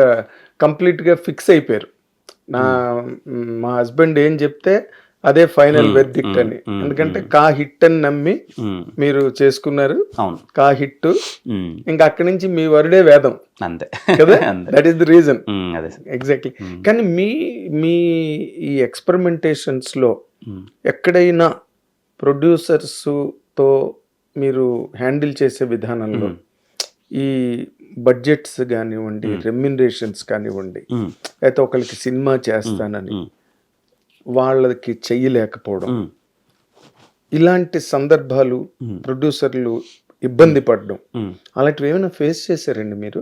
కంప్లీట్గా ఫిక్స్ అయిపోయారు, మా హస్బెండ్ ఏం చెప్తే అదే ఫైనల్ వెర్డిక్ట్ అని. ఎందుకంటే కా హిట్ అని నమ్మి మీరు చేసుకున్నారు. కా హిట్, ఇంకా అక్కడి నుంచి మీ వరుడే వేదం అంతే కదా. That is the reason. Exactly. కానీ మీ ఈ ఎక్స్పెరిమెంటేషన్స్ లో ఎక్కడైనా ప్రొడ్యూసర్స్ తో మీరు హ్యాండిల్ చేసే విధానంలో ఈ బడ్జెట్స్ కానివ్వండి, రెమ్యునరేషన్స్ కానివ్వండి, అయితే ఒకరికి సినిమా చేస్తానని వాళ్ళకి చెయ్యలేకపోవడం, ఇలాంటి సందర్భాలు ప్రొడ్యూసర్లు ఇబ్బంది పడడం, అలాంటివి ఏమైనా ఫేస్ చేశారండి మీరు?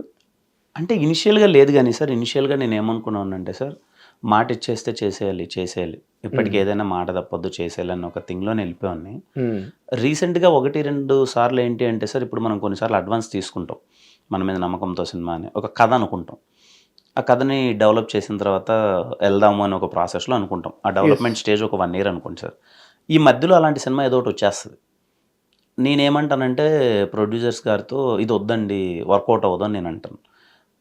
అంటే ఇనిషియల్గా లేదు కానీ సార్, ఇనిషియల్గా నేను ఏమనుకున్నానంటే సార్, మాట ఇచ్చేస్తే చేసేయాలి, ఇప్పటికి ఏదైనా మాట తప్పొద్దు, చేసేయాలి అన్న ఒక థింగ్లోనే వెళ్ళిపోయాన్ని. రీసెంట్గా 1-2 సార్లు ఏంటి అంటే సార్, ఇప్పుడు మనం కొన్నిసార్లు అడ్వాన్స్ తీసుకుంటాం మన మీద నమ్మకంతో సినిమా అని, ఒక కథ అనుకుంటాం. ఆ కథని డెవలప్ చేసిన తర్వాత వెళ్దాము అని ఒక ప్రాసెస్లో అనుకుంటాం. ఆ డెవలప్మెంట్ స్టేజ్ ఒక 1 year అనుకోండి సార్. ఈ మధ్యలో అలాంటి సినిమా ఏదో ఒకటి వచ్చేస్తుంది. నేనేమంటానంటే ప్రొడ్యూసర్స్ గారితో ఇది వద్దండి, వర్కౌట్ అవ్వదు అని నేను అంటాను.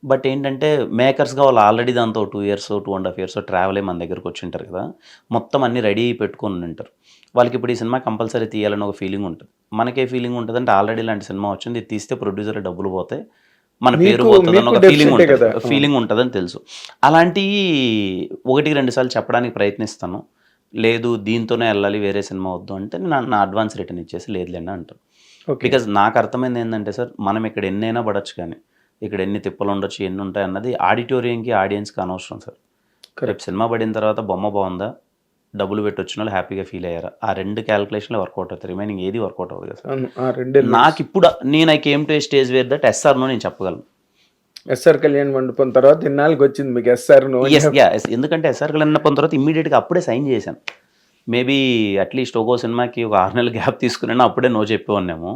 బట్ ఏంటంటే మేకర్స్గా వాళ్ళు ఆల్రెడీ దాంతో 2 years 2.5 years ట్రావెల్ అయ్యి మన దగ్గరకు వచ్చి ఉంటారు కదా, మొత్తం అన్నీ రెడీ పెట్టుకొని ఉంటారు. వాళ్ళకి ఇప్పుడు ఈ సినిమా కంపల్సరీ తీయాలని ఒక ఫీలింగ్ ఉంటుంది. మనకే ఫీలింగ్ ఉంటుంది అంటే ఆల్రెడీ ఇలాంటి సినిమా వచ్చింది, ఇది తీస్తే ప్రొడ్యూసర్ డబ్బులు పోతే మన పేరు పోతుందని ఒక ఫీలింగ్ ఉంటుందని తెలుసు. అలాంటి 1-2 సార్లు చెప్పడానికి ప్రయత్నిస్తాను. లేదు దీంతోనే వెళ్ళాలి, వేరే సినిమా వద్దు అంటే నేను నా అడ్వాన్స్ రిటర్న్ ఇచ్చేసి లేదులేండి అంటాను. బికాజ్ నాకు అర్థమైంది ఏంటంటే సార్, మనం ఇక్కడ ఎన్నైనా పడచ్చు కానీ ఇక్కడ ఎన్ని తిప్పలు ఉండొచ్చు, ఎన్ని ఉంటాయి అన్నది ఆడిటోరియంకి ఆడియన్స్కి అనవసరం సార్. రేపు సినిమా పడిన తర్వాత బొమ్మ బాగుందా, డబ్బులు పెట్టి వచ్చిన వాళ్ళు హ్యాపీగా ఫీల్ అయ్యారా, ఆ 2 క్యాలిక్యులేషన్లు వర్కౌట్ అవుతాయి. రిమైనింగ్ ఏది వర్కౌట్ అవ్వదు కదా సార్. అవును, ఆ రెండే. నాకు ఇప్పుడు నేను I came to a stage where that ఎస్ఆర్నో నేను చెప్పగలను. ఎస్ఆర్ కళ్యాణ్ మండపం తర్వాత ఇన్నాళ్ళకి వచ్చింది మీకు ఎస్ఆర్ నో. ఎందుకంటే ఎస్ఆర్ కళ్యాణ్ మండపం తర్వాత ఇమ్మీడియట్గా అప్పుడే సైన్ చేశాను. మేబీ అట్లీస్ట్ ఒక్కో సినిమాకి ఒక 6 నెలలు గ్యాప్ తీసుకున్నాను, అప్పుడే నో చెప్పేవాన్నేమో.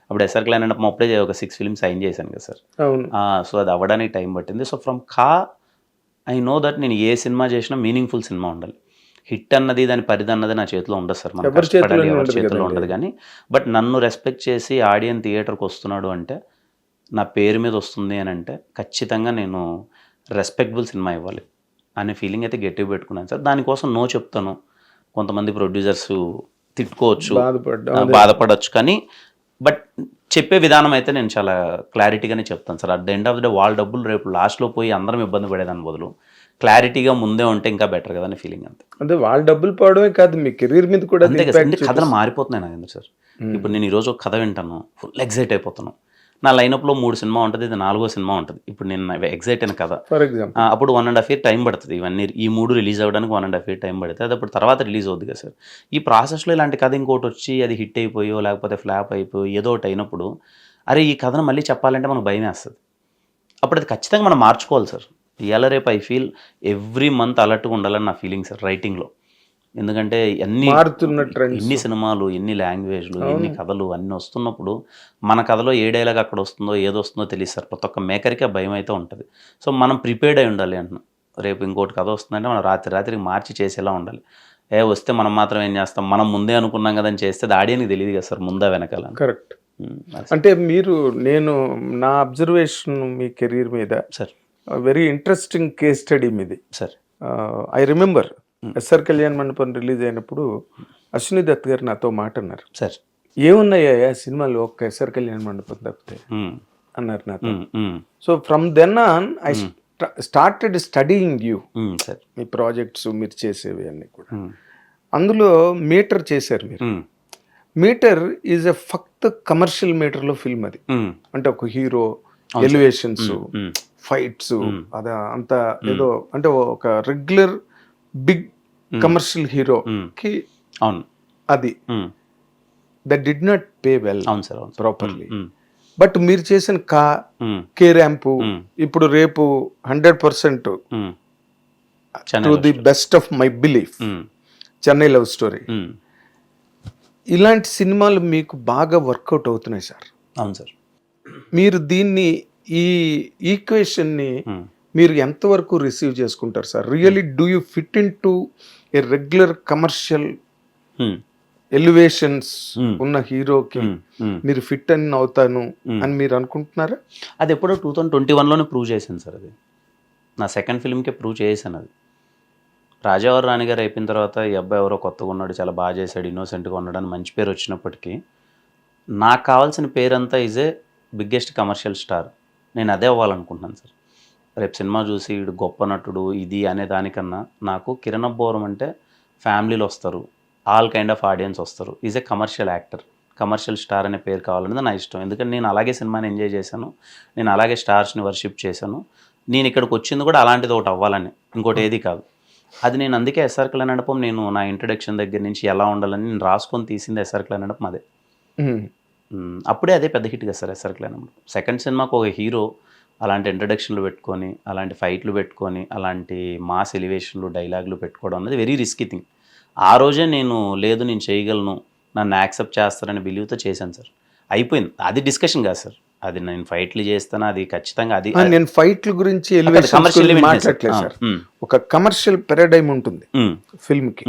అప్పుడు ఎస్ఆర్ కళ్యాణ్ మండపం అప్పుడే ఒక 6 ఫిల్మ్స్ సైన్ చేశాను కదా సార్. అవును. సో అది అవ్వడానికి టైం పట్టింది. సో ఫ్రమ్ ఖా ఐ నో దట్ నేను ఏ సినిమా చేసినా మీనింగ్ఫుల్ సినిమా ఉండాలి. హిట్ అన్నది దాని పరిధి అన్నది నా చేతిలో ఉండదు సార్, మన ఎవరి చేతిలో ఉండదు. కానీ బట్ నన్ను రెస్పెక్ట్ చేసి ఆడియన్స్ థియేటర్కి వస్తున్నాడు అంటే, నా పేరు మీద వస్తుంది అని అంటే ఖచ్చితంగా నేను రెస్పెక్టబుల్ సినిమా ఇవ్వాలి అనే ఫీలింగ్ అయితే గట్టిగా పెట్టుకున్నాను సార్. దానికోసం నో చెప్తాను. కొంతమంది ప్రొడ్యూసర్స్ తిట్టుకోవచ్చు, బాధపడవచ్చు, కానీ బట్ చెప్పే విధానం అయితే నేను చాలా క్లారిటీగానే చెప్తాను sir. At the end of the day వాళ్ళ డబ్బులు రేపు లాస్ట్లో పోయి అందరం ఇబ్బంది పడేదాని బదులు క్లారిటీగా ముందే ఉంటే ఇంకా బెటర్ కదా అనే ఫీలింగ్ అంతే. అంటే వాళ్ళ డబ్బులు పోవడమే కాదు, మీ కెరీర్ మీద కూడా అంతే కదా. కథలు మారిపోతున్నాయి నాకు ఎందుకు సార్. ఇప్పుడు నేను ఈరోజు ఒక కథ వింటాను, ఫుల్ ఎగ్జైట్ అయిపోతాను. నా లైనప్లో 3 సినిమా ఉంటుంది, ఇది 4వ సినిమా ఉంటుంది. ఇప్పుడు నేను ఎగ్జైట్ అయిన కథ, ఫర్ ఎగ్జాంపుల్ అప్పుడు 1.5 year టైం పడుతుంది. ఇవన్నీ ఈ 3 రిలీజ్ అవ్వడానికి 1.5 year టైం పడుతుంది. అది అప్పుడు తర్వాత రిలీజ్ అవుద్ది కదా సార్. ఈ ప్రాసెస్లో ఇలాంటి కథ ఇంకోటి వచ్చి అది హిట్ అయిపోయో లేకపోతే ఫ్లాప్ అయిపోయి ఏదో ఒకటి అయినప్పుడు, అరే ఈ కథను మళ్ళీ చెప్పాలంటే మనకు భయం వేస్తుంది. అప్పుడు అది ఖచ్చితంగా మనం మార్చుకోవాలి సార్. ఇవాళ రేపు ఐ ఫీల్ ఎవ్రీ మంత్ అలర్ట్గా ఉండాలని నా ఫీలింగ్ సార్ రైటింగ్లో. ఎందుకంటే ఎన్ని సినిమాలు, ఎన్ని లాంగ్వేజ్లు, ఎన్ని కథలు అన్నీ వస్తున్నప్పుడు మన కథలో ఏ డైలాగ్ అక్కడ వస్తుందో ఏదో వస్తుందో తెలియదు సార్. ప్రతి ఒక్క మేకర్కి ఆ భయం అయితే ఉంటుంది. సో మనం ప్రిపేర్డ్ అయి ఉండాలి అంటున్నాం. రేపు ఇంకోటి కథ వస్తుందంటే మనం రాత్రికి మార్చి చేసేలా ఉండాలి. వస్తే మనం మాత్రం ఏం చేస్తాం, మనం ముందే అనుకున్నాం కదా అని చేస్తే అది ఆడియన్కి తెలియదు కదా సార్ ముందా వెనకాల. కరెక్ట్. అంటే నేను నా అబ్జర్వేషన్ మీ కెరీర్ మీద sir, very interesting case study మీది sir. I remember SR Kalyan Mandapam release అయినప్పుడు అశ్విని దత్ గారు నాతో మాట అన్నారు సార్, ఏమున్నాయా సినిమాలు ఒక్క ఎస్ఆర్ కళ్యాణ్ మండపం తప్పితే అన్నారు నాతో. So from then on I started studying you, మీ ప్రాజెక్ట్స్ మీరు చేసేవి అన్నీ కూడా. అందులో మీటర్ చేశారు మీరు. మీటర్ ఈజ్ ఎ ఫక్త్ కమర్షియల్ మీటర్లో ఫిల్మ్ అది. అంటే ఒక హీరో ఎలివేషన్స్, ఫైట్స్, అదా అంతా ఏదో అంటే ఒక రెగ్యులర్ బిగ్ కమర్షియల్ హీరోకి అది that did not pay well properly. But మీరు చేసిన కే ర్యాంపు ఇప్పుడు రేపు 100% to the best of my belief, Chennai love story, ఇలాంటి సినిమాలు మీకు బాగా వర్కౌట్ అవుతున్నాయి సార్. అవును సార్. మీరు దీన్ని ఈ ఈక్వేషన్ని మీరు ఎంతవరకు రిసీవ్ చేసుకుంటారు sir? Really do you fit in to A regular commercial elevations ఉన్న హీరోకి మీరు ఫిట్ అని అవుతాను అని మీరు అనుకుంటున్నారా? అది ఎప్పుడో 2021లోనే ప్రూవ్ చేశాను సార్. అది నా సెకండ్ ఫిల్మ్కే ప్రూవ్ చేశాను. అది రాజావారి రాణి గారు అయిపోయిన తర్వాత ఈ అబ్బాయి ఎవరో కొత్తగా ఉన్నాడు, చాలా బాగా చేశాడు, ఇన్నోసెంట్గా ఉన్నాడు అని మంచి పేరు వచ్చినప్పటికీ నాకు కావాల్సిన పేరంతా is a biggest commercial star. నేను అదే అవ్వాలనుకుంటున్నాను సార్. రేపు సినిమా చూసి వీడు గొప్ప నటుడు ఇది అనే దానికన్నా నాకు కిరణ్ అబ్బోరం అంటే ఫ్యామిలీలు వస్తారు, ఆల్ కైండ్ ఆఫ్ ఆడియన్స్ వస్తారు, is a commercial actor, commercial star అనే పేరు కావాలనేది నా ఇష్టం. ఎందుకంటే నేను అలాగే సినిమాని ఎంజాయ్ చేశాను, నేను అలాగే స్టార్స్ని వర్షిప్ చేశాను. నేను ఇక్కడికి వచ్చింది కూడా అలాంటిది ఒకటి అవ్వాలని, ఇంకోటి ఏది కాదు. అది నేను అందుకే ఎస్ఆర్ కళ్యాణ్ మండపం నేను నా ఇంట్రడక్షన్ దగ్గర నుంచి ఎలా ఉండాలని నేను రాసుకొని తీసింది ఎస్ఆర్ కళ్యాణ్ మండపం అదే. అప్పుడే అదే పెద్ద హిట్ కదా సార్ ఎస్ఆర్ కళ్యాణ్ మండపం. సెకండ్ సినిమాకు ఒక హీరో అలాంటి ఇంట్రడక్షన్లు పెట్టుకొని, అలాంటి ఫైట్లు పెట్టుకొని, అలాంటి మాస్ ఎలివేషన్లు డైలాగులు పెట్టుకోవడం అనేది వెరీ రిస్కీ థింగ్. ఆ రోజే నేను లేదు నేను చేయగలను, నన్ను యాక్సెప్ట్ చేస్తారని బిలీవ్తో చేశాను సార్. అయిపోయింది. అది డిస్కషన్ కాదు సార్, అది నేను ఫైట్లు చేస్తాను, అది ఖచ్చితంగా అది నేను ఫైట్ల గురించి మాట్లాడలేదు సార్. ఒక కమర్షియల్ పారాడైమ్ ఉంటుంది ఫిల్మ్ కి.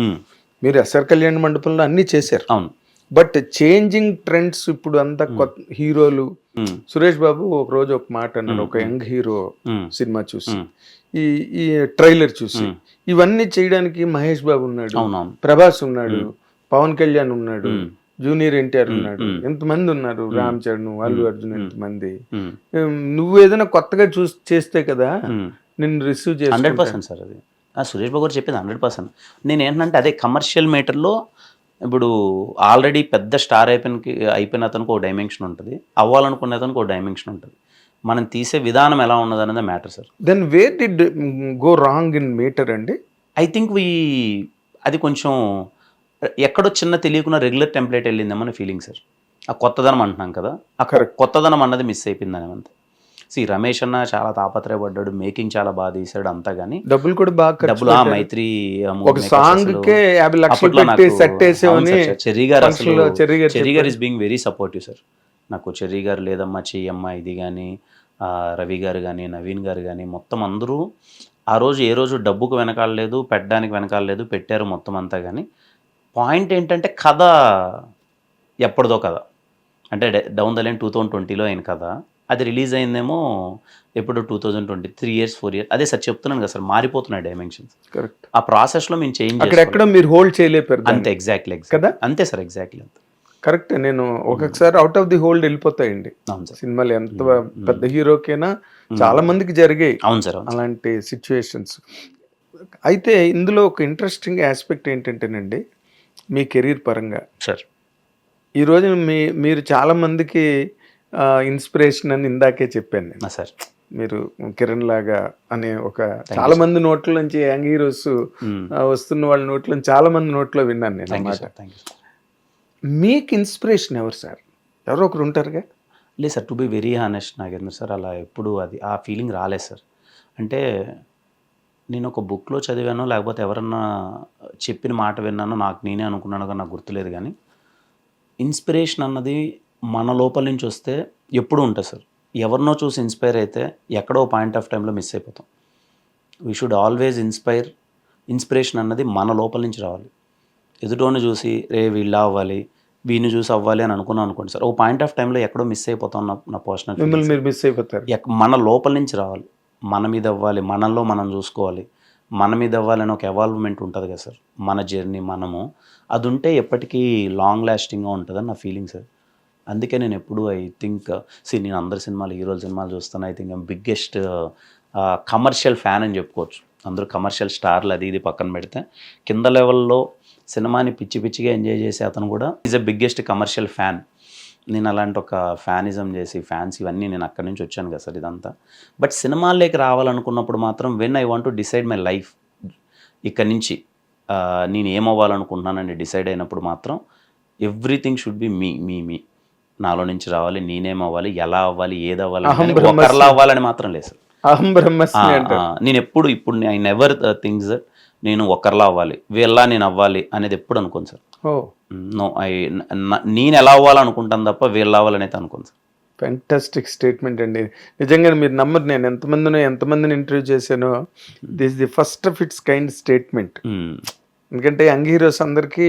మీరు ఎస్ఆర్ కళ్యాణ్ మండపంలో అన్ని చేశారు. అవును. బట్ చేంజింగ్ ట్రెండ్స్ ఇప్పుడు అంతా కొత్త హీరోలు. సురేష్ బాబు ఒక రోజు ఒక మాట అన్నాడు, ఒక యంగ్ హీరో సినిమా చూసి, ఈ ట్రైలర్ చూసి, ఇవన్నీ చేయడానికి మహేష్ బాబు ఉన్నాడు, ప్రభాస్ ఉన్నాడు, పవన్ కళ్యాణ్ ఉన్నాడు, జూనియర్ ఎన్టీఆర్ ఉన్నాడు, ఎంతమంది ఉన్నారు, రామ్ చరణ్, అల్లు అర్జున్, ఎంతమంది. నువ్వు ఏదైనా కొత్తగా చేస్తే కదా నేను రిసీవ్ చేసి 100% సార్. అది సురేష్ బాబు గారు చెప్పింది 100%. నేను ఏంటంటే అదే కమర్షియల్ మీటర్లో ఇప్పుడు ఆల్రెడీ పెద్ద స్టార్ అయిపోయిన అతనికి ఒక డైమెన్షన్ ఉంటుంది, అవ్వాలనుకునే అతనికి ఒక డైమెన్షన్ ఉంటుంది. మనం తీసే విధానం ఎలా ఉన్నది అనేది matter sir. Then where did go wrong in metre అండి? ఐ థింక్ అది కొంచెం ఎక్కడో చిన్న తెలియకుండా రెగ్యులర్ టెంప్లెట్ వెళ్ళిందేమో అని ఫీలింగ్ సార్. ఆ కొత్తదనం అంటున్నాం కదా, ఆ కొత్తదనం అన్నది మిస్ అయిపోయిందని అంతే. రమేష్ అన్న చాలా తాపత్రయపడ్డాడు, మేకింగ్ చాలా బాగా తీసాడు అంతా, కానీ డబ్బులు కూడా బాగా డబ్బులు మైత్రి ఒక సాంగ్ కే 50 లక్షలు పెట్టి సెట్ వేసేవని చెర్రీ గారు అసలు చెర్రీ గారు is being very supportive sir. నాకు చెర్రీ గారు లేదమ్మా చెయ్యమ్మా ఇది కానీ, రవి గారు కానీ, నవీన్ గారు కానీ, మొత్తం అందరూ ఆ రోజు ఏ రోజు డబ్బుకు వెనకాలలేదు, పెట్టడానికి వెనకాలలేదు, పెట్టారు మొత్తం అంతా. కానీ పాయింట్ ఏంటంటే కథ ఎప్పటిదో కథ, అంటే డౌన్ ద లైన్ 2020లో అయిన కథ, అది రిలీజ్ అయిందేమో ఎప్పుడు 2020, 3 years 4 years. అదే సార్ చెప్తున్నాను కదా సార్, మారిపోతున్నాయి డైమెన్షన్స్. కరెక్ట్. ఆ ప్రాసెస్లో మేము చేంజ్ అక్కడెక్కడ మీరు హోల్డ్ చేయలేపారు అంతే. ఎగ్జాక్ట్లీ కదా, అంతే సార్, ఎగ్జాక్ట్లీ అంతే. కరెక్ట్. నేను ఒక్కొక్కసారి అవుట్ ఆఫ్ ది హోల్డ్ వెళ్ళిపోతాయండి సినిమాలు, ఎంత పెద్ద హీరోకైనా చాలా మందికి జరిగాయి. అవును సార్, అలాంటి సిచ్యువేషన్స్. అయితే ఇందులో ఒక ఇంట్రెస్టింగ్ ఆస్పెక్ట్ ఏంటంటేనండి, మీ కెరీర్ పరంగా సార్ ఈరోజు మీరు చాలా మందికి ఇన్స్పిరేషన్ అని ఇందాకే చెప్పాను నేను సార్. మీరు కిరణ్ లాగా అనే ఒక చాలా మంది నోట్ల నుంచి యంగ్ హీరోస్ వస్తున్న వాళ్ళ నోట్ల నుంచి చాలా మంది నోట్లో విన్నాను నేను అన్నమాట. మీకు ఇన్స్పిరేషన్ ఎవరు సార్? ఎవరో ఒకరు ఉంటారుగా. లేదు sir, to be very honest Nagendra sir, అలా ఎప్పుడు ఆ ఫీలింగ్ రాలేదు సార్. అంటే నేను ఒక బుక్లో చదివానో లేకపోతే ఎవరన్నా చెప్పిన మాట విన్నానో నాకు నేనే అనుకున్నాను కానీ నాకు గుర్తులేదు. కానీ ఇన్స్పిరేషన్ అన్నది మన లోపల నుంచి వస్తే ఎప్పుడూ ఉంటుంది సార్. ఎవరినో చూసి ఇన్స్పైర్ అయితే ఎక్కడో పాయింట్ ఆఫ్ టైంలో మిస్ అయిపోతాం. వీ షుడ్ ఆల్వేస్ ఇన్స్పిరేషన్ అన్నది మన లోపల నుంచి రావాలి. ఎదుటోని చూసి రే వీళ్ళ అవ్వాలి, వీడిని చూసి అవ్వాలి అని అనుకోండి సార్, ఓ పాయింట్ ఆఫ్ టైంలో ఎక్కడో మిస్ అయిపోతాం. నా పర్సనల్ మీరు మిస్ అయిపోతారు. మన లోపల నుంచి రావాలి, మన మీద అవ్వాలి, మనలో మనం చూసుకోవాలి, మన మీద అవ్వాలని ఒక ఎవాల్వ్మెంట్ ఉంటుంది కదా సార్. మన జర్నీ మనము అది ఉంటే ఎప్పటికీ లాంగ్ లాస్టింగ్గా ఉంటుందని నా ఫీలింగ్ సార్. అందుకే నేను ఎప్పుడు ఐ థింక్ నేను అందరి సినిమాలు, హీరోల సినిమాలు చూస్తాను. I think biggest commercial fan అని చెప్పుకోవచ్చు. అందరూ కమర్షియల్ స్టార్లు అది ఇది పక్కన పెడితే కింద లెవెల్లో సినిమాని పిచ్చిగా ఎంజాయ్ చేసే అతను కూడా is a biggest commercial fan. నేను అలాంటి ఒక ఫ్యానిజం చేసి ఫ్యాన్స్ ఇవన్నీ నేను అక్కడి నుంచి వచ్చాను కదా సార్ ఇదంతా. బట్ సినిమాల్లోకి రావాలనుకున్నప్పుడు మాత్రం when I want to decide my life, ఇక్కడి నుంచి నేను ఏమవ్వాలనుకుంటున్నానని డిసైడ్ అయినప్పుడు మాత్రం ఎవ్రీథింగ్ షుడ్ బి మీ నాలో నుంచి రావాలి, నేనేమవ్వాలి, ఎలా అవ్వాలి, ఏది అవ్వాలి, ఒకరిలా అవ్వాలని మాత్రం లేదు సార్. నేను ఎప్పుడు ఇప్పుడు ఐ నెవర్ థింక్స్ దట్ నేను ఒకరిలా అవ్వాలి, వీళ్ళ నేను అవ్వాలి అనేది ఎప్పుడు అనుకోను సార్. నో, నేను ఎలా అవ్వాలనుకుంటాను తప్ప వీళ్ళు అవ్వాలని అయితే అనుకోను సార్. ఫ్యాంటాస్టిక్ స్టేట్మెంట్ అండి. నిజంగా మీరు నమ్మరు, నేను ఎంతమందిని ఇంటర్వ్యూ చేశానో this the first of it's kind statement. ఎందుకంటే యంగ్ హీరోస్ అందరికీ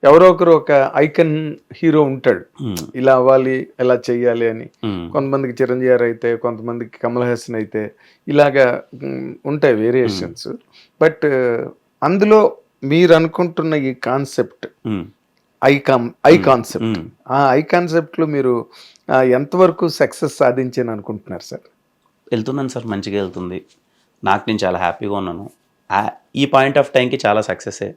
ఎవరో ఒకరు ఒక ఐకన్ హీరో ఉంటాడు, ఇలా అవ్వాలి, ఇలా చెయ్యాలి అని. కొంతమందికి చిరంజీవి అయితే, కొంతమందికి కమల్ హాసన్ అయితే, ఇలాగా ఉంటాయి వేరియేషన్స్. బట్ అందులో మీరు అనుకుంటున్న ఈ కాన్సెప్ట్ ఐ కాన్సెప్ట్, ఆ ఐ కాన్సెప్ట్లో మీరు ఎంతవరకు సక్సెస్ సాధించాను అనుకుంటున్నారు సార్? వెళ్తున్నాను సార్, మంచిగా వెళ్తుంది. నాకు నేను చాలా హ్యాపీగా ఉన్నాను. ఈ పాయింట్ ఆఫ్ టైంకి చాలా సక్సెసే.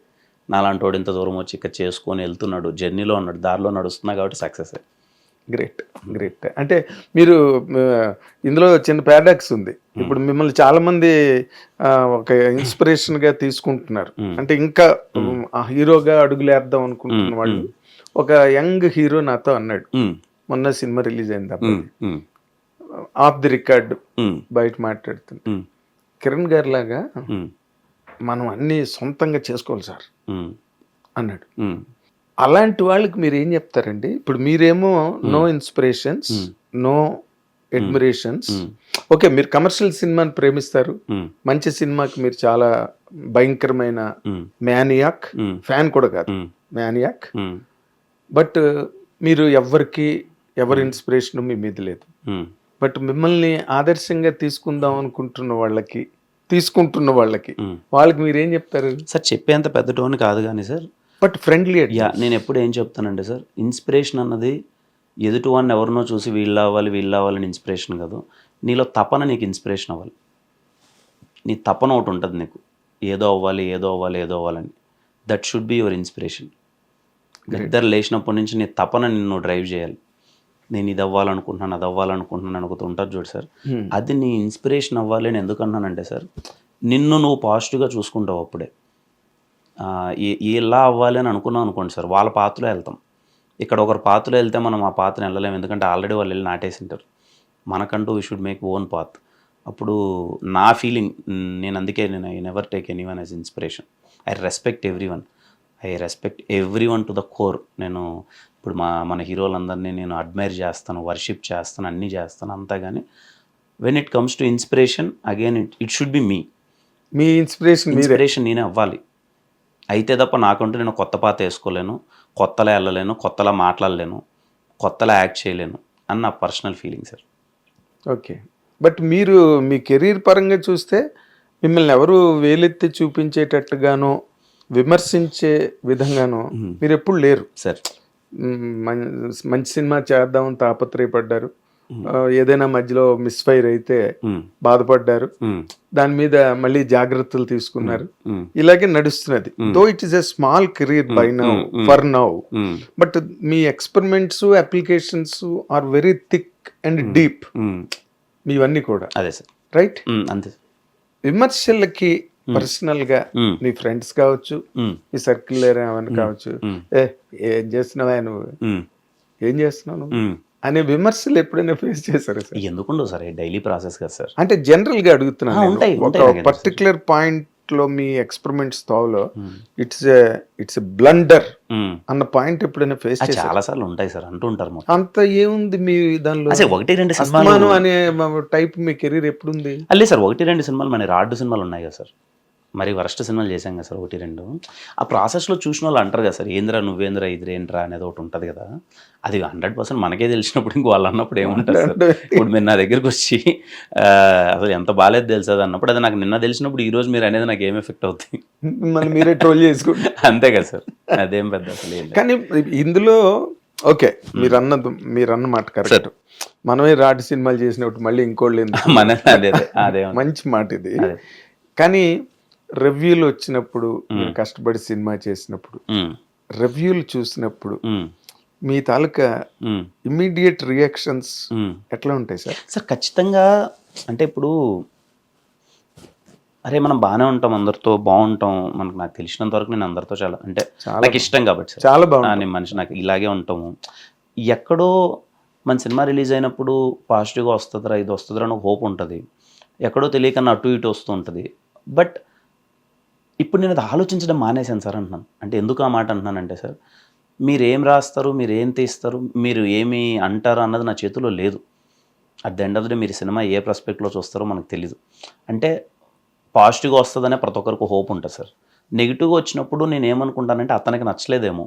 నాలాంటి వాడు ఇంత దూరం వచ్చి ఇక్కడ చేసుకొని వెళ్తున్నాడు, జర్నీలో ఉన్నాడు, దారిలో నడుస్తున్నా కాబట్టి సక్సెసే. గ్రేట్. అంటే మీరు ఇందులో చిన్న పారాడాక్స్ ఉంది. ఇప్పుడు మిమ్మల్ని చాలా మంది ఒక ఇన్స్పిరేషన్ గా తీసుకుంటున్నారు. అంటే ఇంకా హీరోగా అడుగులేద్దాం అనుకుంటున్న వాళ్ళు. ఒక యంగ్ హీరో నాతో అన్నాడు, మొన్న సినిమా రిలీజ్ అయింది అప్పుడు, ఆఫ్ ది రికార్డ్ బయట మాట్లాడుతుంది, కిరణ్ గారి లాగా మనం అన్ని సొంతంగా చేసుకోవాలి సార్ అన్నాడు. అలాంటి వాళ్ళకి మీరు ఏం చెప్తారండి? ఇప్పుడు మీరేమో నో ఇన్స్పిరేషన్స్, నో అడ్మిరేషన్స్. ఓకే, మీరు కమర్షియల్ సినిమాని ప్రేమిస్తారు, మంచి సినిమాకి మీరు చాలా భయంకరమైన మ్యానియాక్ ఫ్యాన్ కూడా కాదు, మ్యానియాక్. బట్ మీరు ఎవరి ఇన్స్పిరేషన్ మీ మీద లేదు. బట్ మిమ్మల్ని ఆదర్శంగా తీసుకుంటున్న వాళ్ళకి వాళ్ళకి మీరు ఏం చెప్తారు సార్? చెప్పేంత పెద్ద టోన్ కాదు కానీ సార్, బట్ ఫ్రెండ్లీ. నేను ఎప్పుడు ఏం చెప్తానంటే సార్, ఇన్స్పిరేషన్ అన్నది ఎదుటి వాడిని ఎవరినో చూసి వీళ్ళు అవ్వాలని ఇన్స్పిరేషన్ కాదు. నీలో తపన నీకు ఇన్స్పిరేషన్ అవ్వాలి. నీ తపన ఒకటి ఉంటుంది నీకు, ఏదో అవ్వాలని. That should be your inspiration. నిద్ర లేచినప్పటి నుంచి నీ తపన నిన్ను డ్రైవ్ చేయాలి. నేను ఇది అవ్వాలనుకుంటున్నాను అది అవ్వాలనుకుంటున్నాను ఒకటి ఉంటుంది చూడు సార్, అది నీ ఇన్స్పిరేషన్ అవ్వాలి అని ఎందుకు అన్నానంటే సార్, నిన్ను నువ్వు పాజిటివ్గా చూసుకుంటావు అప్పుడే. ఎలా అవ్వాలి అని అనుకున్నాం అనుకోండి సార్, వాళ్ళ పాత్రలో వెళ్తాం. ఇక్కడ ఒకరి పాత్రలో వెళ్తే మనం ఆ పాత్రను వెళ్ళలేము, ఎందుకంటే ఆల్రెడీ వాళ్ళు వెళ్ళి నాటేసింటారు. మనకంటూ we should make own path. అప్పుడు నా ఫీలింగ్, నేను అందుకే నేను I never take any one as inspiration. I respect every one to the core. నేను ఇప్పుడు మన హీరోలందరినీ నేను అడ్మైర్ చేస్తాను, వర్షిప్ చేస్తాను, అన్నీ చేస్తాను అంతా. కానీ when it comes to inspiration again it should be me. Me inspiration నేనే అవ్వాలి. అయితే తప్ప నాకంటూ నేను కొత్త పాత వేసుకోలేను, కొత్తలా వెళ్ళలేను, కొత్తలా మాట్లాడలేను, కొత్తలా యాక్ట్ చేయలేను అని నా personal feeling sir. Okay, but మీరు మీ కెరీర్ పరంగా చూస్తే మిమ్మల్ని ఎవరు వేలెత్తి చూపించేటట్టుగానో విమర్శించే విధంగానో మీరు ఎప్పుడు లేరు సార్. మంచి సినిమా చేద్దామని తాపత్రయపడ్డారు, ఏదైనా మధ్యలో మిస్ఫైర్ అయితే బాధపడ్డారు, దాని మీద మళ్ళీ జాగ్రత్తలు తీసుకున్నారు, ఇలాగే నడుస్తున్నది. Though it is a small career by now, for now, but మీ experiments applications are very thick and deep మీవన్నీ కూడా. అదే సార్, రైట్. అంతే. విమర్శలకి పర్సనల్ గా మీ ఫ్రెండ్స్ కావచ్చు, మీ సర్కిల్ ఏమైనా కావచ్చు, ఏం చేస్తున్నావా నువ్వు, ఏం చేస్తున్నావు నువ్వు అనే విమర్శలు ఎప్పుడైనా ఫేస్ చేశారు సార్? ఎందుకుండవు సార్, డైలీ ప్రాసెస్ కదా సార్. అంటే జనరల్ గా అడుగుతున్నాను, ఒక పర్టికులర్ పాయింట్ లో మీ ఎక్స్పెరిమెంట్స్ తావులో ఇట్స్ బ్లండర్ అన్న పాయింట్ ఎప్పుడైనా ఫేస్ చేశారు? చాలా సార్లు ఉంటాయి సార్, అంటూ ఉంటారు. అంత ఏముంది మీ దానిలో? 1-2 సినిమాలు అనే టైప్ మీ కెరీర్ ఎప్పుడుంది? అల్లే సార్, 1-2 సినిమాలు మన రాడ్డు సినిమాలు ఉన్నాయి కదా సార్, మరి వరస్ట్ సినిమాలు చేశాం కదా సార్ 1-2. ఆ ప్రాసెస్లో చూసిన వాళ్ళు అంటారు కదా సార్, ఏంద్రా నువ్వేంద్రా ఇదిరేంట్రా అనేది ఒకటి ఉంటుంది కదా, అది 100% మనకే తెలిసినప్పుడు ఇంక వాళ్ళు అన్నప్పుడు ఏముంటుంది సార్. ఇప్పుడు మీరు నా దగ్గరికి వచ్చి అసలు ఎంత బాగాలేదు తెలుసు అది అన్నప్పుడు, అది నాకు నిన్న తెలిసినప్పుడు ఈ రోజు మీరు అనేది నాకు ఏం ఎఫెక్ట్ అవుతుంది, మళ్ళీ మీరే ట్రోల్ చేసుకుంటారు అంతే కదా సార్. అదేం పెద్ద అసలు. కానీ ఇందులో ఓకే, మీరన్న మాట కరెక్ట్. మనమే రాడ్ సినిమాలు చేసినప్పుడు మళ్ళీ ఇంకోళ్ళు మన అదే మంచి మాట ఇది. కానీ రివ్యూలు వచ్చినప్పుడు, కష్టపడి సినిమా చేసినప్పుడు రివ్యూలు చూసినప్పుడు మీ తాలూకా ఇమ్మీడియట్ రియాక్షన్స్ ఎట్లా ఉంటాయి సార్? సార్ ఖచ్చితంగా, అంటే ఇప్పుడు అరే మనం బాగానే ఉంటాం, అందరితో బాగుంటాం, నాకు తెలిసినంత వరకు నేను అందరితో చాలా అంటే నాకు ఇష్టం కాబట్టి సార్, చాలా బాగుంది నేను మనిషి, నాకు ఇలాగే ఉంటాము. ఎక్కడో మన సినిమా రిలీజ్ అయినప్పుడు పాజిటివ్గా వస్తుందిరా ఇది వస్తుందిరా అని హోప్ ఉంటుంది, ఎక్కడో తెలియకన్నా అటు ఇటు వస్తూ ఉంటుంది. బట్ ఇప్పుడు నేను అది ఆలోచించడం మానేశాను సార్ అంటున్నాను. అంటే ఎందుకు ఆ మాట అంటున్నానంటే సార్, మీరు ఏం రాస్తారు, మీరు ఏం తీస్తారు, మీరు ఏమి అంటారు అన్నది నా చేతిలో లేదు. At the end of the day మీరు సినిమా ఏ ప్రాస్పెక్ట్లో చూస్తారో మనకు తెలీదు. అంటే పాజిటివ్గా వస్తుందనే ప్రతి ఒక్కరికి హోప్ ఉంటుంది సార్. నెగిటివ్గా వచ్చినప్పుడు నేను ఏమనుకుంటానంటే అతనికి నచ్చలేదేమో,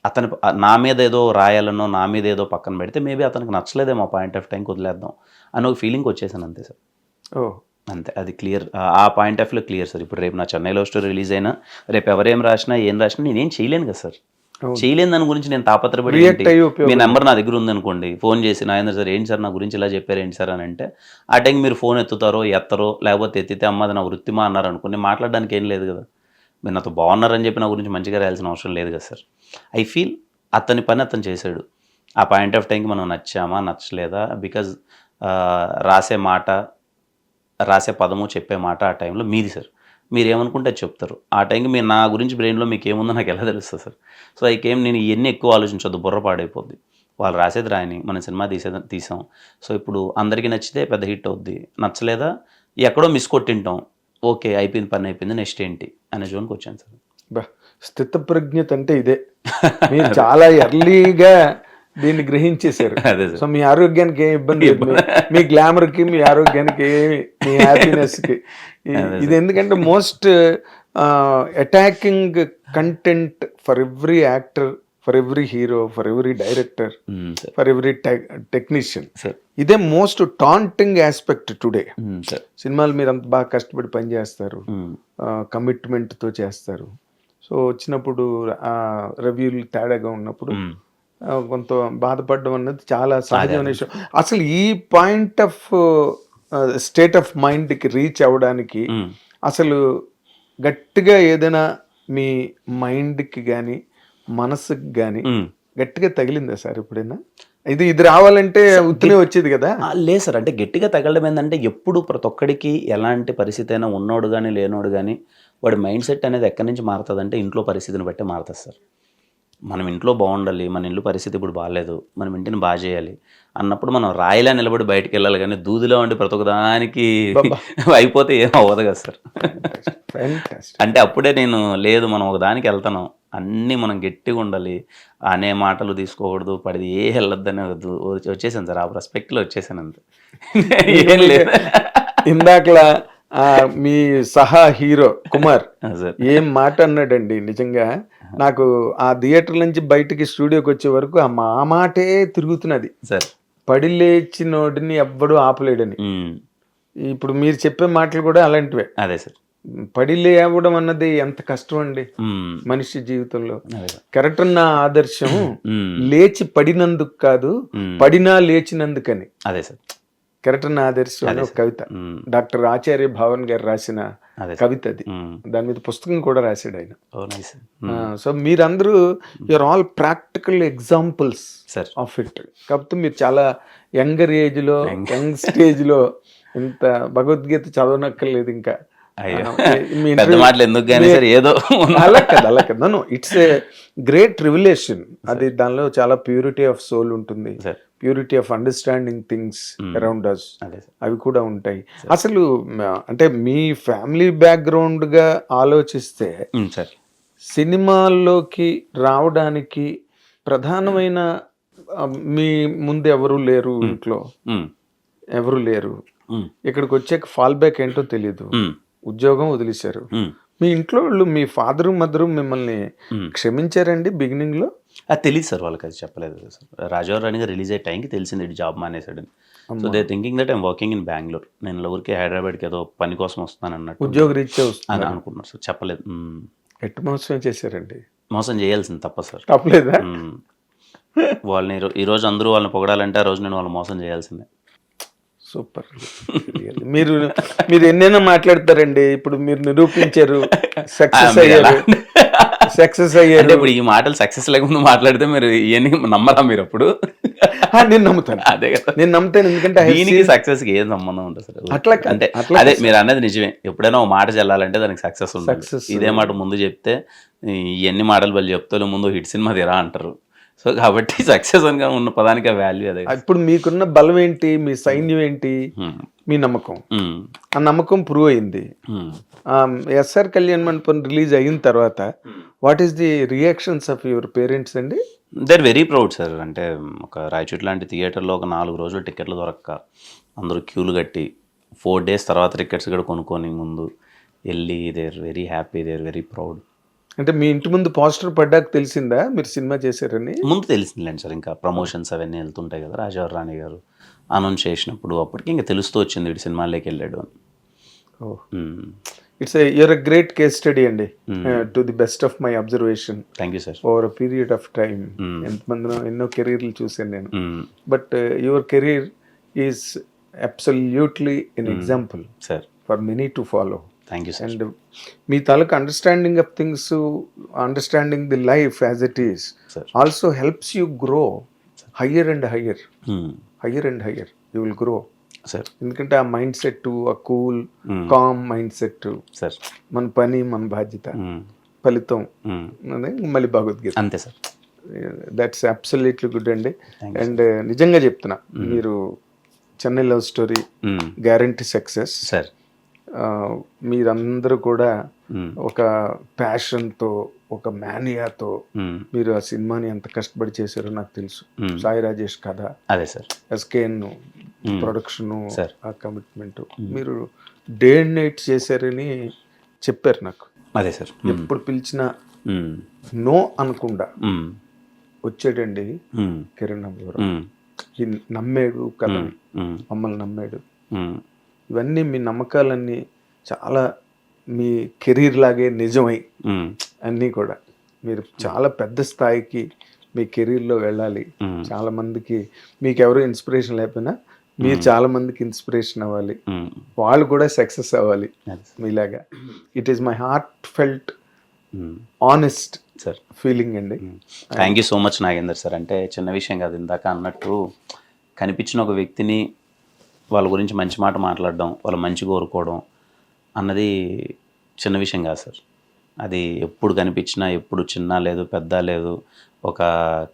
అతని నా మీద ఏదో రాయాలనో నా మీద ఏదో పక్కన పెడితే మేబీ అతనికి నచ్చలేదేమో, పాయింట్ ఆఫ్ టైంకి వదిలేద్దాం అని ఒక ఫీలింగ్ వచ్చేసాను అంతే సార్. అంతే, అది క్లియర్. ఆ పాయింట్ ఆఫ్ వ్యూలో క్లియర్ సార్. ఇప్పుడు రేపు నా చెన్నై లవ్ స్టోరీ రిలీజ్ అయినా, రేపు ఎవరేం రాసినా ఏం రాసినా నేనేం చేయలేను కదా సార్. చేయలేని దాని గురించి నేను తాపత్రపడి, మీ నెంబర్ నా దగ్గర ఉందనుకోండి, ఫోన్ చేసి నాగేంద్ర సార్ ఏంటి సార్ నా గురించి ఇలా చెప్పారు ఏంటి సార్ అని అంటే, ఆ టైంకి మీరు ఫోన్ ఎత్తుతారో ఎత్తరో, లేకపోతే ఎత్తితే అమ్మ అది నా వృత్తిమా అన్నారు అనుకోండి, మాట్లాడడానికి ఏం లేదు కదా. మీరు నాతో బాగున్నారని చెప్పి నా గురించి మంచిగా రాయాల్సిన అవసరం లేదు కదా సార్. ఐ ఫీల్ అతని పని అతను చేశాడు. ఆ పాయింట్ ఆఫ్ టైంకి మనం నచ్చామా నచ్చలేదా, బికాజ్ రాసే మాట, రాసే పదము, చెప్పే మాట ఆ టైంలో మీది సార్. మీరు ఏమనుకుంటే అది చెప్తారు. ఆ టైంకి మీరు నా గురించి బ్రెయిన్లో మీకు ఏముందో నాకు ఎలా తెలుస్తుంది సార్. సో నేను ఇవన్నీ ఎక్కువ ఆలోచించొద్దు, బుర్ర పాడైపోద్ది. వాళ్ళు రాసేది రాయని, మనం సినిమా తీసాం. సో ఇప్పుడు అందరికీ నచ్చితే పెద్ద హిట్ అవుద్ది, నచ్చలేదా ఎక్కడో మిస్ కొట్టింటాం, ఓకే అయిపోయింది, పని అయిపోయింది, నెక్స్ట్ ఏంటి అనే జోన్కి వచ్చాను సార్. స్థితప్రజ్ఞత అంటే ఇదే. మీరు చాలా ఎర్లీగా దీన్ని గ్రహించేశారు. సో మీ ఆరోగ్యానికి ఏం ఇబ్బంది లేదు, మీ గ్లామర్ కి, మీ ఆరోగ్యానికి, మీ హ్యాపీనెస్ కి ఇది. ఎందుకంటే most attacking content for every actor, for every hero, for every director, for every technician. ఇదే మోస్ట్ టాంటింగ్ ఆస్పెక్ట్ టుడే. సినిమాలు మీరు అంత బాగా కష్టపడి పని చేస్తారు, కమిట్మెంట్తో చేస్తారు. సో వచ్చినప్పుడు రివ్యూలు తేడాగా ఉన్నప్పుడు కొంత బాధపడడం అన్నది చాలా సహజమైన విషయం. అసలు ఈ పాయింట్ ఆఫ్ స్టేట్ ఆఫ్ మైండ్కి రీచ్ అవ్వడానికి అసలు గట్టిగా ఏదైనా మీ మైండ్కి కానీ మనసుకి కానీ గట్టిగా తగిలిందా సార్ ఎప్పుడైనా? ఇది రావాలంటే ఉత్తినే వచ్చేది కదా. లేదు సార్, అంటే గట్టిగా తగలడం ఏంటంటే ఎప్పుడు ప్రతి ఒక్కడికి ఎలాంటి పరిస్థితి అయినా ఉన్నోడు కానీ లేనోడు కానీ వాడి మైండ్ సెట్ అనేది ఎక్కడి నుంచి మారుతుంది అంటే ఇంట్లో పరిస్థితిని బట్టే మారుతుంది సార్. మనం ఇంట్లో బాగుండాలి, మన ఇల్లు పరిస్థితి ఇప్పుడు బాగాలేదు, మనం ఇంటిని బాగా చేయాలి అన్నప్పుడు మనం రాయిలా నిలబడి బయటికి వెళ్ళాలి, కానీ దూదిలో ఉండి ప్రతి ఒక్క దానికి అయిపోతే ఏం అవ్వదు కదా సార్. అంటే అప్పుడే నేను లేదు మనం ఒక దానికి వెళ్తాను, అన్నీ మనం గట్టిగా ఉండాలి, అనే మాటలు తీసుకోకూడదు, పడిది ఏ వెళ్ళొద్దని వచ్చేసాను సార్. ఆ రెస్పెక్ట్లో వచ్చేసాను అంతే, ఏం లేదు. ఇందాకలా మీ సహా హీరో కుమార్ ఏం మాట అన్నాడండి, నిజంగా నాకు ఆ థియేటర్ నుంచి బయటికి స్టూడియోకి వచ్చే వరకు ఆ మాటే తిరుగుతున్నది సార్. పడి లేచినోడిని ఎవ్వడు ఆపలేడని. ఇప్పుడు మీరు చెప్పే మాటలు కూడా అలాంటివే. అదే సార్, పడి లేవడం అన్నది ఎంత కష్టం అండి మనిషి జీవితంలో. కరెక్ట్ నా ఆదర్శం లేచి పడినందుకు కాదు, పడినా లేచినందుకని. అదే సార్, కరెక్ట్ నా ఆదర్శం అనే ఒక కవిత, డాక్టర్ ఆచార్య భావన్ గారు రాసిన కవిత అది. దాని మీద పుస్తకం కూడా రాశాడు ఆయన. సో మీరందరూ you are all practical examples of it. కాకపోతే మీరు చాలా యంగర్ ఏజ్ లో, యంగ్ స్టేజ్ లో ఇంత భగవద్గీత చదవనక్కర్లేదు ఇంకా. ఏదో అలా కదా, ఇట్స్ ఏ గ్రేట్ రివిలేషన్. అది దానిలో చాలా ప్యూరిటీ ఆఫ్ సోల్ ఉంటుంది, purity of understanding things around us, అవి కూడా ఉంటాయి. అసలు అంటే మీ ఫ్యామిలీ బ్యాక్గ్రౌండ్ గా ఆలోచిస్తే సినిమాల్లోకి రావడానికి ప్రధానమైన మీ ముందు ఎవరు లేరు, ఇంట్లో ఎవరు లేరు, ఇక్కడికి వచ్చాక ఫాల్ బ్యాక్ ఏంటో తెలియదు, ఉద్యోగం వదిలేశారు. మీ ఇంట్లో వాళ్ళు, మీ ఫాదరు మదరు మిమ్మల్ని క్షమించారండి బిగినింగ్ లో? అది తెలియదు సార్, వాళ్ళకి అది చెప్పలేదు సార్. రాజావారి రాణి గారు రిలీజ్ అయ్యే టైంకి తెలిసింది ఇటు జాబ్ మానేసాడని. So they thinking that I'm working in Bengaluru, నేను ఊరికి హైదరాబాద్కి ఏదో పని కోసం వస్తున్నాను అన్నట్టు, ఉద్యోగ రీత్యా అని అనుకున్నారు సార్. చెప్పలేదు. ఎట్టు మోసం చేశారండి? మోసం చేయాల్సింది తప్ప సార్, తప్పలేదా? వాళ్ళని ఈరోజు అందరూ వాళ్ళని పొగడాలంటే ఆ రోజు నేను వాళ్ళు మోసం చేయాల్సిందే. సూపర్. మీరు మీరు ఎన్నైనా మాట్లాడతారండి, ఇప్పుడు మీరు నిరూపించారు, సక్సెస్ అయ్యారు. ఇప్పుడు ఈ మాటలు సక్సెస్ లేకుండా మాట్లాడితే మీరు ఇవన్నీ నమ్మరా మీరు? అప్పుడు నేను నమ్ముతాను. అదే కదా, నేను నమ్ముతాను. ఎందుకంటే దీనికి సక్సెస్ కి ఏం సంబంధం ఉంటుంది సార్? అట్లా అంటే అదే మీరు అన్నది నిజమే, ఎప్పుడైనా ఒక మాట చెల్లాలంటే దానికి సక్సెస్ ఉంటుంది. ఇదే మాట ముందు చెప్తే ఎన్ని మాటలు వాళ్ళు చెప్తారు, ముందు హిట్ సినిమా తీరా అంటారు. సో కాబట్టి సక్సెస్ అని ఉన్న పదానికి వాల్యూ అదే. ఇప్పుడు మీకున్న బలం ఏంటి, మీ సైన్యం ఏంటి? మీ నమ్మకం. ఆ నమ్మకం ప్రూవ్ అయింది. ఎస్ఆర్ కళ్యాణ్ మండపం రిలీజ్ అయిన తర్వాత what is the reactions of your parents అండి? They are very proud sir. అంటే ఒక రాయచోటి లాంటి థియేటర్లో ఒక 4 రోజులు టికెట్లు దొరక్క అందరూ క్యూలు కట్టి 4 days తర్వాత టికెట్స్ కూడా కొనుక్కొని ముందు వెళ్ళి they are very happy, they are very proud. అంటే మీ ఇంటి ముందు పోస్టర్ పడ్డాక తెలిసిందా మీరు సినిమా చేశారని? ముందు తెలిసిందిలేండి సార్, ఇంకా ప్రమోషన్స్ అవన్నీ వెళ్తుంటాయి కదా, రాజావారి రాణి గారు అనౌన్స్ చేసినప్పుడు అప్పటికి ఇంకా తెలుస్తూ వచ్చింది వీడి సినిమాలోకి వెళ్ళాడు అని. It's your a great case study అండి, to the best of my observation. Thank you sir. Over a period of time ఎంతమంది ఎన్నో కెరీర్లు చూశాను నేను, but your career is absolutely an example for many to follow. Thank you sir. And మీ తాలూకు understanding of things, understanding the life as it is also helps you grow higher and higher, higher and higher you will grow sir. ఎందుకంటే ఆ mind set, ఆ cool calm mind set, మన పని మన బాధ్యత, ఫలితం మళ్ళీ భగవద్గీత, అంతే సార్. దట్స్ అబ్సల్యూట్లీ గుడ్ అండి. అండ్ నిజంగా చెప్తున్నా, మీరు Chennai love story guarantee success sir. మీరందరూ కూడా ఒక ప్యాషన్తో, ఒక మేనియాతో మీరు ఆ సినిమాని ఎంత కష్టపడి చేశారో నాకు తెలుసు. సాయి రాజేష్ కథ, అదే సార్, ఎస్కేఎన్ ప్రొడక్షన్, ఆ కమిట్మెంట్, మీరు డే అండ్ నైట్ చేశారని చెప్పారు నాకు. అదే సార్, ఎప్పుడు పిలిచినా నో అనకుండా వచ్చాడండి కిరణ్ అబ్బవరం. నమ్మాడు కదా, మమ్మల్ని నమ్మాడు. ఇవన్నీ మీ నమ్మకాలన్నీ చాలా మీ కెరీర్ లాగే నిజమై అన్నీ కూడా మీరు చాలా పెద్ద స్థాయికి మీ కెరీర్లో వెళ్ళాలి. చాలా మందికి, మీకు ఎవరు ఇన్స్పిరేషన్ లేకపోయినా మీరు చాలా మందికి ఇన్స్పిరేషన్ అవ్వాలి, వాళ్ళు కూడా సక్సెస్ అవ్వాలి మీలాగా. It is my heartfelt honest sir feeling అండి. Thank you so much Nagender sir. అంటే చిన్న విషయం కాదు, ఇందాక అన్నట్టు కనిపించిన ఒక వ్యక్తిని వాళ్ళ గురించి మంచి మాట మాట్లాడడం, వాళ్ళ మంచి కోరుకోవడం అన్నది చిన్న విషయం కాదు సార్. అది ఎప్పుడు కనిపించినా, ఎప్పుడు చిన్న లేదు పెద్ద లేదు, ఒక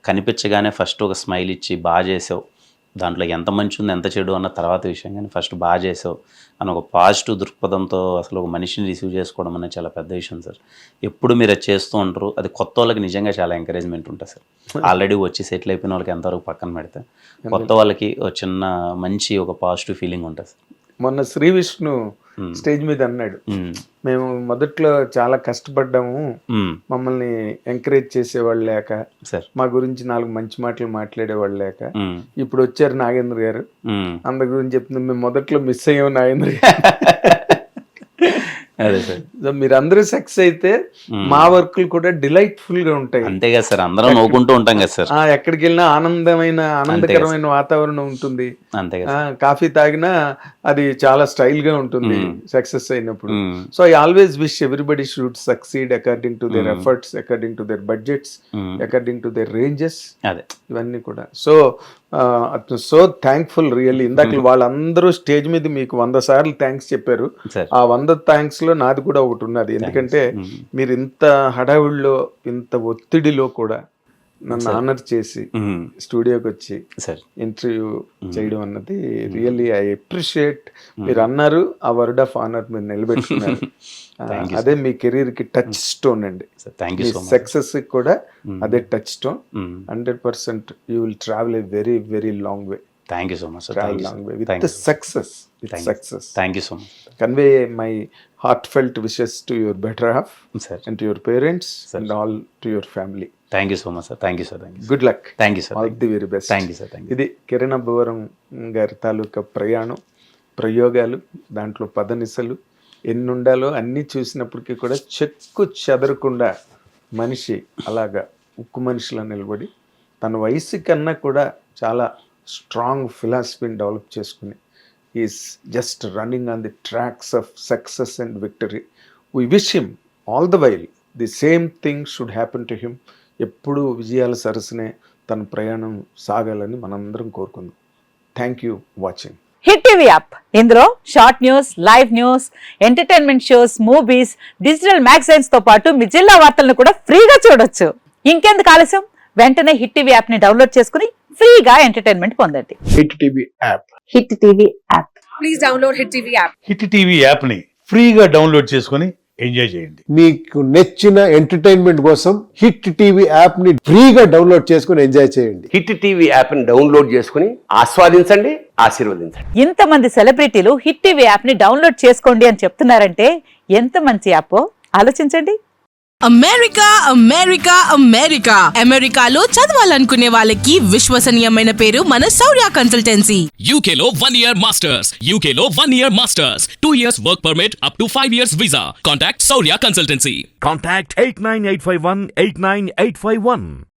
కనిపించగానే ఫస్ట్ ఒక స్మైల్ ఇచ్చి బాగా చేసావు, దాంట్లో ఎంత మంచి ఉంది ఎంత చెడు అన్న తర్వాత విషయం, కానీ ఫస్ట్ బాగా చేసావు అని ఒక పాజిటివ్ దృక్పథంతో అసలు ఒక మనిషిని రిసీవ్ చేసుకోవడం అనేది చాలా పెద్ద విషయం సార్. ఎప్పుడు మీరు అది చేస్తూ ఉంటారు, అది కొత్త వాళ్ళకి నిజంగా చాలా ఎంకరేజ్మెంట్ ఉంటుంది సార్. ఆల్రెడీ వచ్చి సెటిల్ అయిపోయిన వాళ్ళకి ఎంతవరకు పక్కన పెడితే, కొత్త వాళ్ళకి ఒక చిన్న మంచి ఒక పాజిటివ్ ఫీలింగ్ ఉంటుంది సార్. మొన్న శ్రీ విష్ణు స్టేజ్ మీద అన్నాడు, మేము మొదట్లో చాలా కష్టపడ్డాము, మమ్మల్ని ఎంకరేజ్ చేసేవాళ్ళు లేక, మా గురించి 4 మంచి మాటలు మాట్లాడేవాళ్ళు లేక, ఇప్పుడు వచ్చారు నాగేంద్ర గారు అందరి గురించి చెప్తుంది, మేము మొదట్లో మిస్ అయ్యాము నాగేంద్ర గారు. అదే సార్, మీరందరూ సక్సెస్ అయితే మా వర్క్లు కూడా డిలైట్ఫుల్ గా ఉంటాయి. అంతే కదా సార్, అందరం నవ్వుకుంటూ ఉంటాం కదా సార్. ఎక్కడికి వెళ్ళినా ఆనందకరమైన వాతావరణం ఉంటుంది. అంతే కదా, కాఫీ తాగినా అది చాలా స్టైల్ గా ఉంటుంది సక్సెస్ అయినప్పుడు. So I always wish everybody should succeed according to their efforts, according to their budgets, according to their ranges, ఇవన్నీ కూడా. So thankful really. ఇందాక వాళ్ళందరూ స్టేజ్ మీద మీకు 100 సార్లు థ్యాంక్స్ చెప్పారు. ఆ 100 థ్యాంక్స్ లో నాది కూడా ఒకటి ఉన్నది. ఎందుకంటే మీరు ఇంత హడావుడిలో, ఇంత ఒత్తిడిలో కూడా నన్ను ఆనర్ చేసి స్టూడియోకి వచ్చి ఇంటర్వ్యూ చేయడం అన్నది రియల్లీ ఐ అప్రిషియేట్. మీరు అన్నారు, ఆ వర్డ్ ఆఫ్ ఆనర్ మీరు నిలబెట్టుకున్నారు. అదే మీ కెరీర్ కి టచ్ స్టోన్ అండి. సక్సెస్ కూడా అదే touch stone. 100% you will travel a very very long way. Thank you so much, sir. Travel long way with the success. With success. Thank you so much. Convey my heartfelt wishes to your better half, sir, and to your parents, sir, and all to your family. Thank you so much, sir. Thank you, sir. Thank you. Good luck. Thank you, sir. All the very best. Thank you, sir. Thank you. ఇది కిరణ్ అబ్బవరం గారి తాలూకా ప్రయాణం, ప్రయోగాలు, దాంట్లో పదనిసలు ఎన్ని ఉండాలో అన్నీ చూసినప్పటికీ కూడా చెక్కు చెదరకుండా మనిషి అలాగా ఉక్కు మనిషిలా నిలబడి తన వయసు కన్నా కూడా చాలా స్ట్రాంగ్ ఫిలాసఫీని డెవలప్ చేసుకుని is just running on the tracks of success and victory. We wish him all the while the same thing should happen to him. ఎప్పుడూ విజయాల సరసనే తన ప్రయాణం సాగాలని మనందరం కోరుకుందాం. Thank you watching Hit TV app. ఇందులో short news, live news, entertainment shows, movies, digital magazines తో పాటు మీ జిల్లా వార్తలను కూడా ఫ్రీగా చూడొచ్చు. ఇంకెందుకు ఆలస్యం, వెంటనే హిట్ టీవీ యాప్ ని డౌన్లోడ్ చేసుకుని ఫ్రీగా ఎంటర్టైన్మెంట్ పొందండి. Hit TV app. Hit TV app. Please download hit TV app. Hit TV app ని ఫ్రీగా డౌన్లోడ్ చేసుకొని ఎంజాయ్ చేయండి. మీకు నచ్చిన ఎంటర్టైన్మెంట్ కోసం హిట్ టీవీ యాప్ ని ఫ్రీగా డౌన్లోడ్ చేసుకొని ఎంజాయ్ చేయండి. హిట్ టీవీ యాప్ ని డౌన్లోడ్ చేసుకుని ఆస్వాదించండి, ఆశీర్వదించండి. ఇంతమంది సెలబ్రిటీలు హిట్ టీవీ యాప్ ని డౌన్లోడ్ చేసుకోండి అని చెప్తున్నారంటే ఎంత మంచి యాప్ ఆలోచించండి. అమెరికా అమెరికా అమెరికా అమెరికాలో చదవాలనుకునే వాళ్ళకి విశ్వసనీయమైన పేరు మన శౌర్య కన్సల్టెన్సీ. UK లో 1 year masters, UK లో 1 year masters, 2 years work permit up to 5 years visa. Contact Saurya Consultancy. Contact 89851 89851.